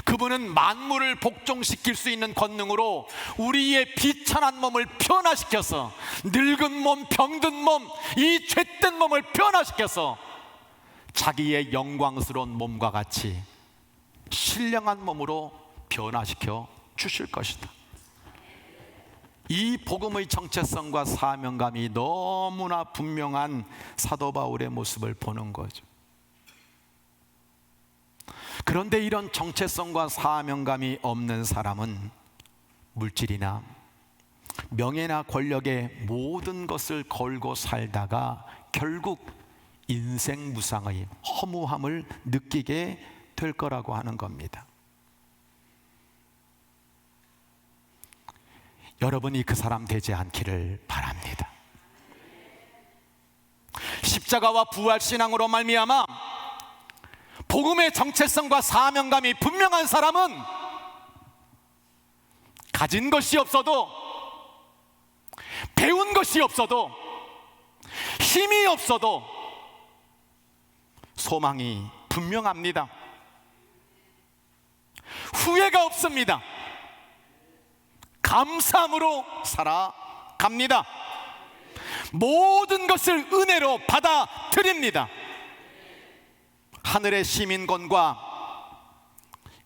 그분은 만물을 복종시킬 수 있는 권능으로 우리의 비천한 몸을 변화시켜서, 늙은 몸, 병든 몸, 이 죄된 몸을 변화시켜서 자기의 영광스러운 몸과 같이 신령한 몸으로 변화시켜 주실 것이다. 이 복음의 정체성과 사명감이 너무나 분명한 사도 바울의 모습을 보는 거죠. 그런데 이런 정체성과 사명감이 없는 사람은 물질이나 명예나 권력의 모든 것을 걸고 살다가 결국 인생 무상의 허무함을 느끼게 될 거라고 하는 겁니다. 여러분이 그 사람 되지 않기를 바랍니다. 십자가와 부활 신앙으로 말미암아 복음의 정체성과 사명감이 분명한 사람은 가진 것이 없어도, 배운 것이 없어도, 힘이 없어도 소망이 분명합니다. 후회가 없습니다. 감사함으로 살아갑니다. 모든 것을 은혜로 받아들입니다. 하늘의 시민권과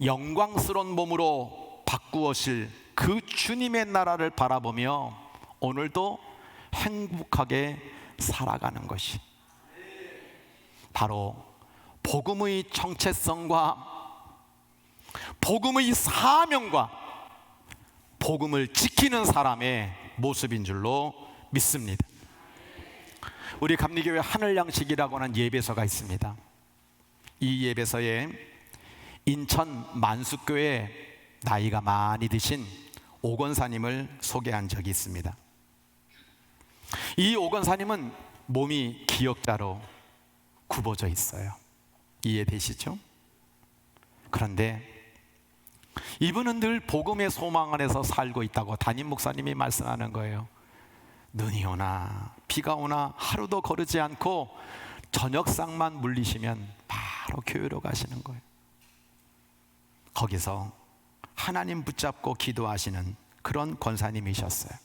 영광스러운 몸으로 바꾸어질 그 주님의 나라를 바라보며 오늘도 행복하게 살아가는 것이 바로 복음의 정체성과 복음의 사명과 복음을 지키는 사람의 모습인 줄로 믿습니다. 우리 감리교회 하늘양식이라고 하는 예배소가 있습니다. 이 예배소에 인천 만숙교회 나이가 많이 드신 오건사님을 소개한 적이 있습니다. 이 오건사님은 몸이 기역자로 굽어져 있어요. 이해되시죠? 그런데 이분은 늘 복음의 소망 안에서 살고 있다고 담임 목사님이 말씀하는 거예요. 눈이 오나 비가 오나 하루도 거르지 않고 저녁상만 물리시면 바로 교회로 가시는 거예요. 거기서 하나님 붙잡고 기도하시는 그런 권사님이셨어요.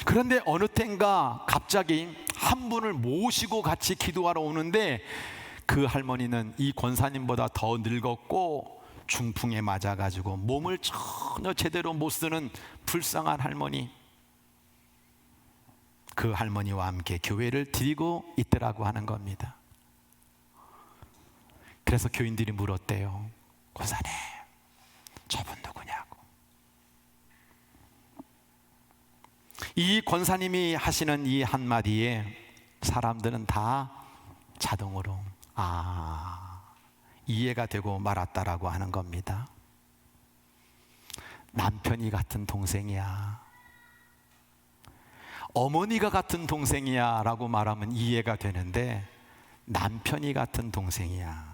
그런데 어느 땐가 갑자기 한 분을 모시고 같이 기도하러 오는데 그 할머니는 이 권사님보다 더 늙었고 중풍에 맞아가지고 몸을 전혀 제대로 못 쓰는 불쌍한 할머니, 그 할머니와 함께 교회를 드리고 있더라고 하는 겁니다. 그래서 교인들이 물었대요. 권사님, 저분 누구냐고. 이 권사님이 하시는 이 한마디에 사람들은 다 자동으로 이해가 되고 말았다라고 하는 겁니다. 남편이 같은 동생이야, 어머니가 같은 동생이야 라고 말하면 이해가 되는데 남편이 같은 동생이야,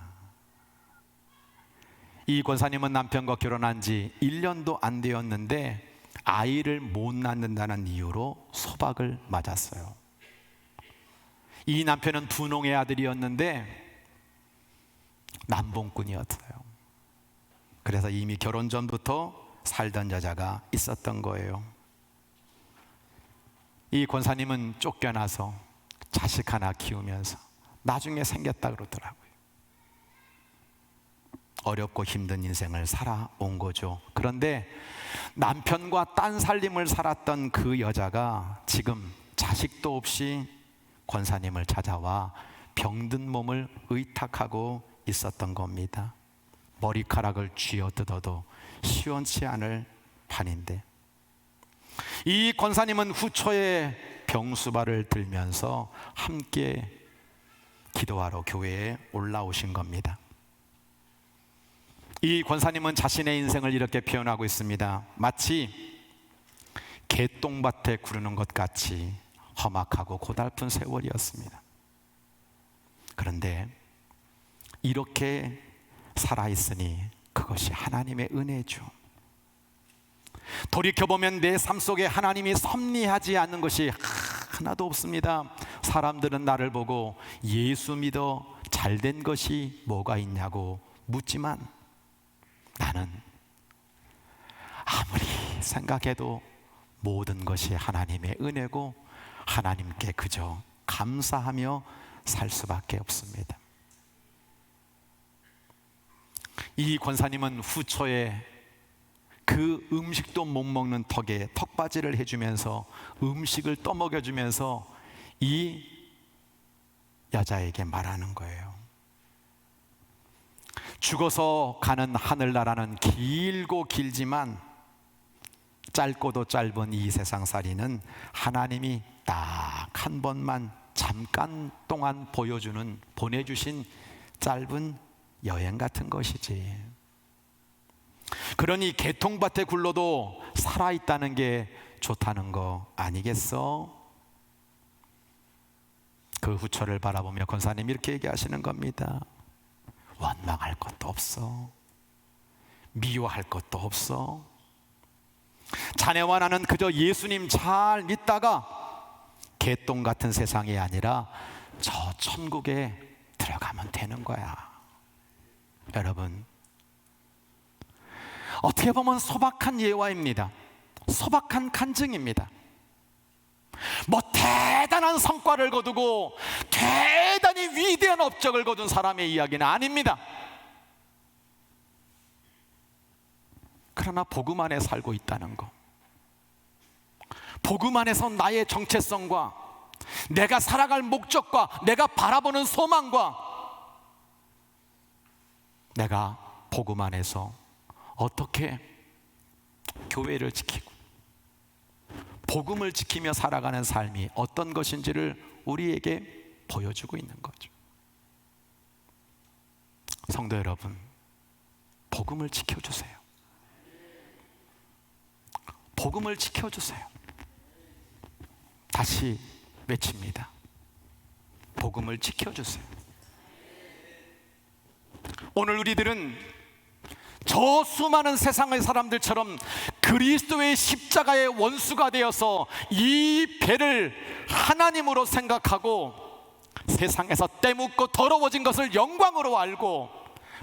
이 권사님은 남편과 결혼한 지 1년도 안 되었는데 아이를 못 낳는다는 이유로 소박을 맞았어요. 이 남편은 분홍의 아들이었는데 남봉꾼이었어요. 그래서 이미 결혼 전부터 살던 여자가 있었던 거예요. 이 권사님은 쫓겨나서 자식 하나 키우면서 나중에 생겼다 그러더라고요. 어렵고 힘든 인생을 살아온 거죠. 그런데 남편과 딴 살림을 살았던 그 여자가 지금 자식도 없이 권사님을 찾아와 병든 몸을 의탁하고 있었던 겁니다. 머리카락을 쥐어뜯어도 시원치 않을 판인데, 이 권사님은 후초에 병수발을 들면서 함께 기도하러 교회에 올라오신 겁니다. 이 권사님은 자신의 인생을 이렇게 표현하고 있습니다. 마치 개똥밭에 구르는 것 같이 험악하고 고달픈 세월이었습니다. 그런데 이렇게 살아있으니 그것이 하나님의 은혜죠. 돌이켜보면 내 삶 속에 하나님이 섭리하지 않는 것이 하나도 없습니다. 사람들은 나를 보고 예수 믿어 잘된 것이 뭐가 있냐고 묻지만 나는 아무리 생각해도 모든 것이 하나님의 은혜고 하나님께 그저 감사하며 살 수밖에 없습니다. 이 권사님은 후초에 그 음식도 못 먹는 턱에 턱받이를 해주면서 음식을 떠먹여주면서 이 여자에게 말하는 거예요. 죽어서 가는 하늘나라는 길고 길지만 짧고도 짧은 이 세상살이는 하나님이 딱 한 번만 잠깐 동안 보내주신 짧은 여행 같은 것이지. 그러니 개통밭에 굴러도 살아있다는 게 좋다는 거 아니겠어? 그 후처를 바라보며 권사님이 이렇게 얘기하시는 겁니다. 원망할 것도 없어. 미워할 것도 없어. 자네와 나는 그저 예수님 잘 믿다가 개똥 같은 세상이 아니라 저 천국에 들어가면 되는 거야. 여러분, 어떻게 보면 소박한 예화입니다. 소박한 간증입니다. 뭐 대단한 성과를 거두고 대단히 위대한 업적을 거둔 사람의 이야기는 아닙니다. 그러나 복음 안에 살고 있다는 거, 복음 안에서 나의 정체성과 내가 살아갈 목적과 내가 바라보는 소망과 내가 복음 안에서 어떻게 교회를 지키고 복음을 지키며 살아가는 삶이 어떤 것인지를 우리에게 보여주고 있는 거죠. 성도 여러분, 복음을 지켜주세요. 복음을 지켜주세요. 다시 외칩니다. 복음을 지켜주세요. 오늘 우리들은 저 수많은 세상의 사람들처럼 그리스도의 십자가의 원수가 되어서 이 배를 하나님으로 생각하고 세상에서 때묻고 더러워진 것을 영광으로 알고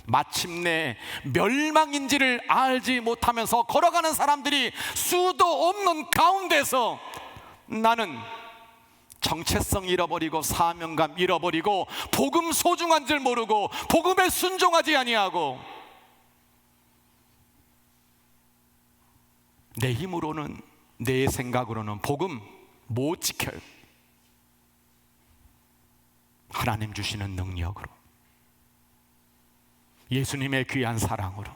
마침내 멸망인지를 알지 못하면서 걸어가는 사람들이 수도 없는 가운데서 나는 정체성 잃어버리고 사명감 잃어버리고 복음 소중한 줄 모르고 복음에 순종하지 아니하고 내 힘으로는 내 생각으로는 복음 못 지켜요. 하나님 주시는 능력으로, 예수님의 귀한 사랑으로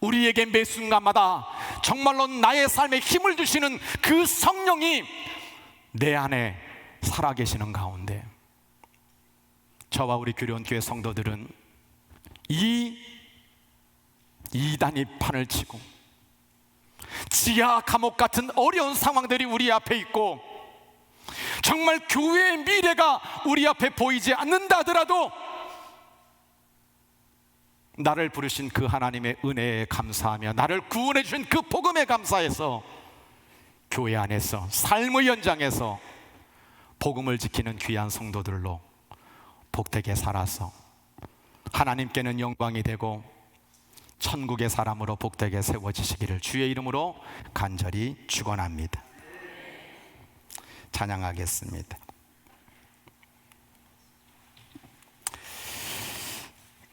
우리에게 매 순간마다 정말로 나의 삶에 힘을 주시는 그 성령이 내 안에 살아계시는 가운데 저와 우리 규리온 교회 성도들은 이 이단이 판을 치고 지하 감옥 같은 어려운 상황들이 우리 앞에 있고 정말 교회의 미래가 우리 앞에 보이지 않는다 하더라도 나를 부르신 그 하나님의 은혜에 감사하며 나를 구원해 주신 그 복음에 감사해서 교회 안에서 삶의 현장에서 복음을 지키는 귀한 성도들로 복되게 살아서 하나님께는 영광이 되고 천국의 사람으로 복되게 세워지시기를 주의 이름으로 간절히 축원합니다. 찬양하겠습니다.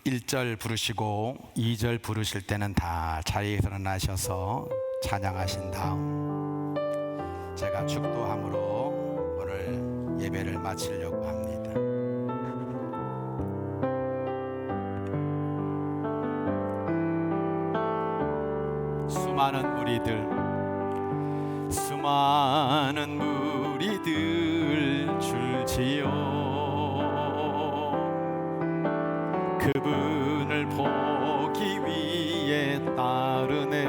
1절 부르시고 2절 부르실 때는 다 자리에 일어나셔서 찬양하신 다음 제가 축도함으로 오늘 예배를 마치려고 합니다. 수많은 무리들 줄지어 그분을 보기 위해 따르네.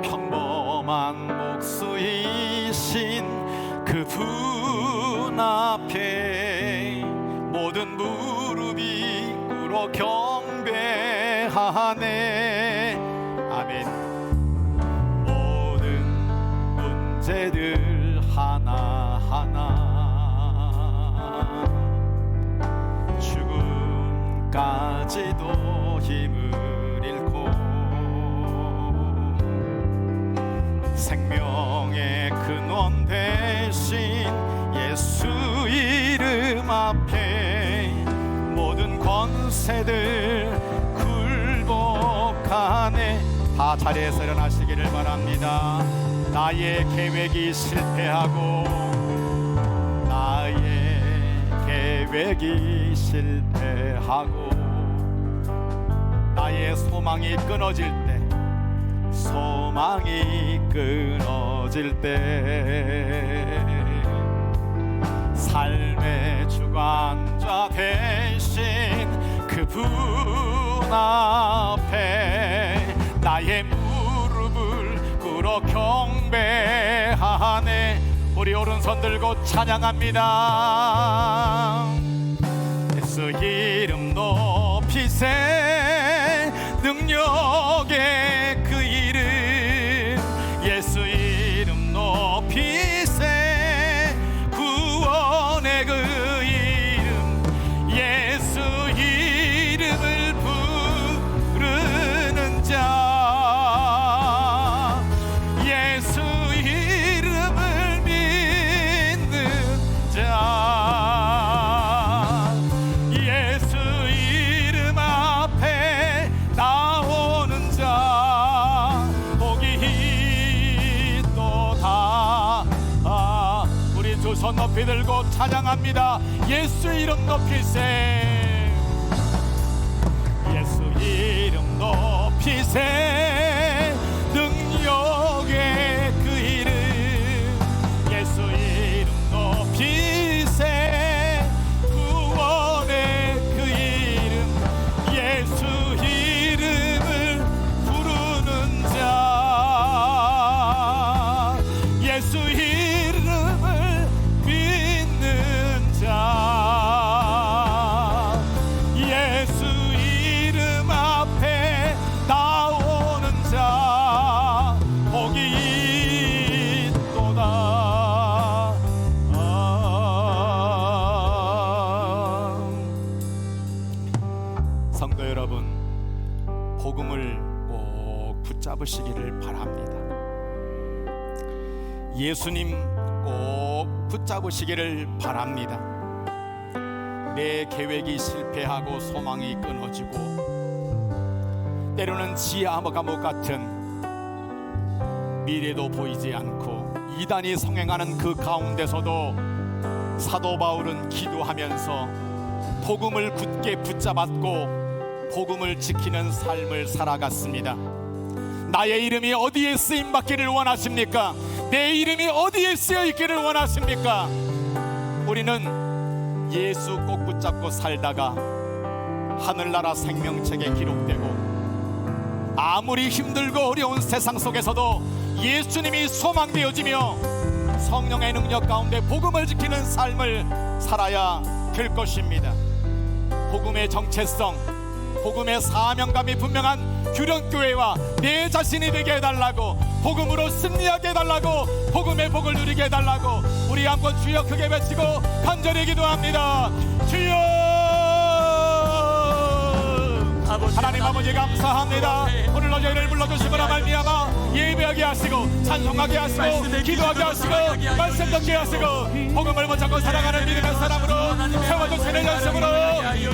평범한 목수이신 그분 앞에 모든 무릎이 꿇어 경배하네. 아멘. 모든 문제들 하나하나 죽음까지도 힘을 잃고 생명의 근원 대신 예수 이름 앞에 모든 권세들 굴복하네. 다 자리에서 일어나시기를 바랍니다. 나의 계획이 실패하고 나의 계획이 실패하고 나의 소망이 끊어질 때 소망이 끊어질 때 삶의 주관자 대신 그분 앞에 나의 무릎을 꿇어 경배하네. 우리 오른손 들고 찬양합니다. 예수 이름 높이세. 능력의 그 이름 예수 이름 높이세. 구원의 그 이름 예수 이름을 부르는 자 예수 이름을 믿는 자 예수 이름 앞에 나오는 자 복이 있도다. 우리 두 손 높이 들고 찬양합니다. 예수 이름 높이세. 예수 이름 높이세. 능력의 그 이름 예수 이름 높이세. 구원의 그 이름 예수 이름을 부르는 자 예수 이름을 믿는 자 예수 이름 앞에 나오는 자 복이 있도다. 성도 여러분, 복음을 꼭 붙잡으시기를 바랍니다. 예수님 꼭 붙잡으시기를 바랍니다. 내 계획이 실패하고 소망이 끊어지고 때로는 지하 감옥 같은 미래도 보이지 않고 이단이 성행하는 그 가운데서도 사도 바울은 기도하면서 복음을 굳게 붙잡았고 복음을 지키는 삶을 살아갔습니다. 나의 이름이 어디에 쓰임받기를 원하십니까? 내 이름이 어디에 쓰여있기를 원하십니까? 우리는 예수 꼭 붙잡고 살다가 하늘나라 생명책에 기록되고 아무리 힘들고 어려운 세상 속에서도 예수님이 소망되어지며 성령의 능력 가운데 복음을 지키는 삶을 살아야 될 것입니다. 복음의 정체성, 복음의 사명감이 분명한 규련교회와 내 자신이 되게 해달라고, 복음으로 승리하게 해달라고, 복음의 복을 누리게 해달라고 우리 한번 주여 크게 외치고 간절히 기도합니다. 주여! 하나님 아버지 감사합니다. 오늘도 저희를 불러주시거나 말미암아 예배하게 하시고 찬송하게 하시고 기도하게 하시고 말씀 듣게 하시고 복음을 붙잡고 살아가는 믿음의 사람으로 세워주시는 연습으로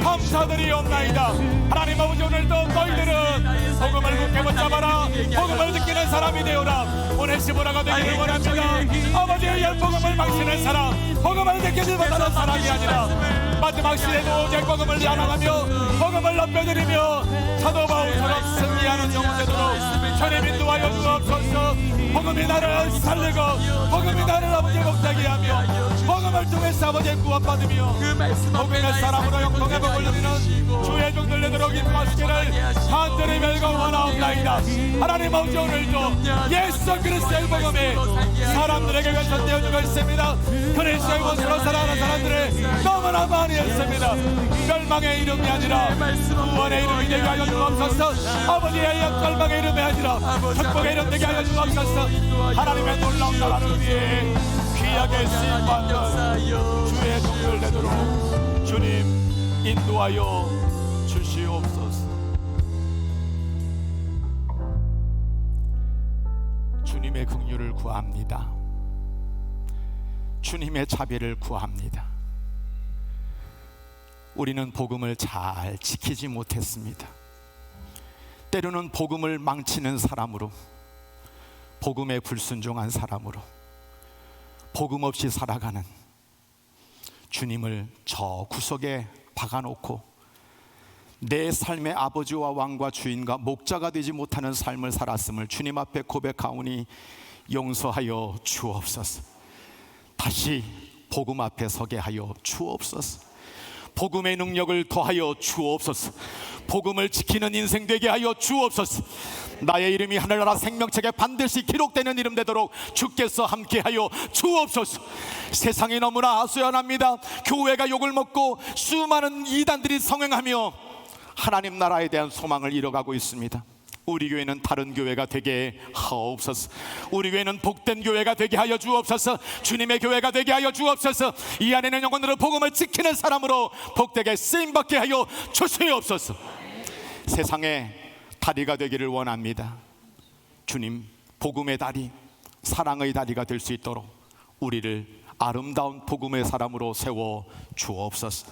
감사드리옵나이다. 하나님 아버지 오늘도 너희들은 복음을 굳게 붙잡아라. 복음을 느끼는 사람이 되어라. 오네시모라가 되기를 원합니다. 아버지의 열복음을 망치는 사람, 복음을 느끼지 못하는 사람이 아니라 마지막 시대도 오직 복음을 자랑하며 복음을 높여드리며 사도 바울처럼 승리하는 영혼 되도록 주님 인도하여 주옵소서. 복음이 나를 살리고 복음이 나를 아버지 복되게 하며 복음을 통해서 아버지의 구원받으며 복음의 사람으로 영통의 복을 누리는 주의 종들 되도록 인도하시기를 간절히 멜고 원하옵나이다. 하나님 아버지 오늘도 예수 그리스도의 복음이 사람들에게 전되어주고 있습니다. 그리스도의 원수로 살아가는 사람들이 너무나 많이 있습니다. 멸망의 이름이 아니라 구원의 이름이 되게 하여 주옵소서. 아버지의 절망의 이름이 아니라 축복의 이름 되게 하여 주옵소서. 하나님의 놀라운 나라를 위해 귀하게 쓰임받는 주의 종들 되도록 주님 인도하여 주시옵소서. 주님의 긍휼을 구합니다. 주님의 자비를 구합니다. 우리는 복음을 잘 지키지 못했습니다. 때로는 복음을 망치는 사람으로, 복음에 불순종한 사람으로, 복음 없이 살아가는 주님을 저 구석에 박아놓고 내 삶의 아버지와 왕과 주인과 목자가 되지 못하는 삶을 살았음을 주님 앞에 고백하오니 용서하여 주옵소서. 다시 복음 앞에 서게 하여 주옵소서. 복음의 능력을 더하여 주옵소서. 복음을 지키는 인생 되게 하여 주옵소서. 나의 이름이 하늘나라 생명책에 반드시 기록되는 이름 되도록 주께서 함께하여 주옵소서. 세상이 너무나 아수연합니다. 교회가 욕을 먹고 수많은 이단들이 성행하며 하나님 나라에 대한 소망을 잃어가고 있습니다. 우리 교회는 다른 교회가 되게 하옵소서. 우리 교회는 복된 교회가 되게 하여 주옵소서. 주님의 교회가 되게 하여 주옵소서. 이 안에는 영혼으로 복음을 지키는 사람으로 복되게 쓰임받게 하여 주시옵소서. 세상의 다리가 되기를 원합니다. 주님, 복음의 다리, 사랑의 다리가 될 수 있도록 우리를 아름다운 복음의 사람으로 세워 주옵소서.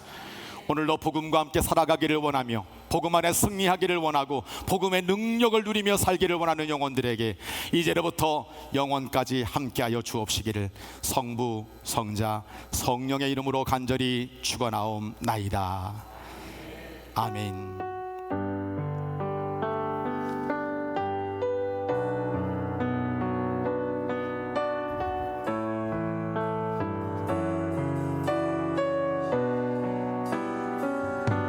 오늘도 복음과 함께 살아가기를 원하며 복음 안에 승리하기를 원하고 복음의 능력을 누리며 살기를 원하는 영혼들에게 이제로부터 영원까지 함께하여 주옵시기를 성부, 성자, 성령의 이름으로 간절히 축원하옵나이다. 아멘.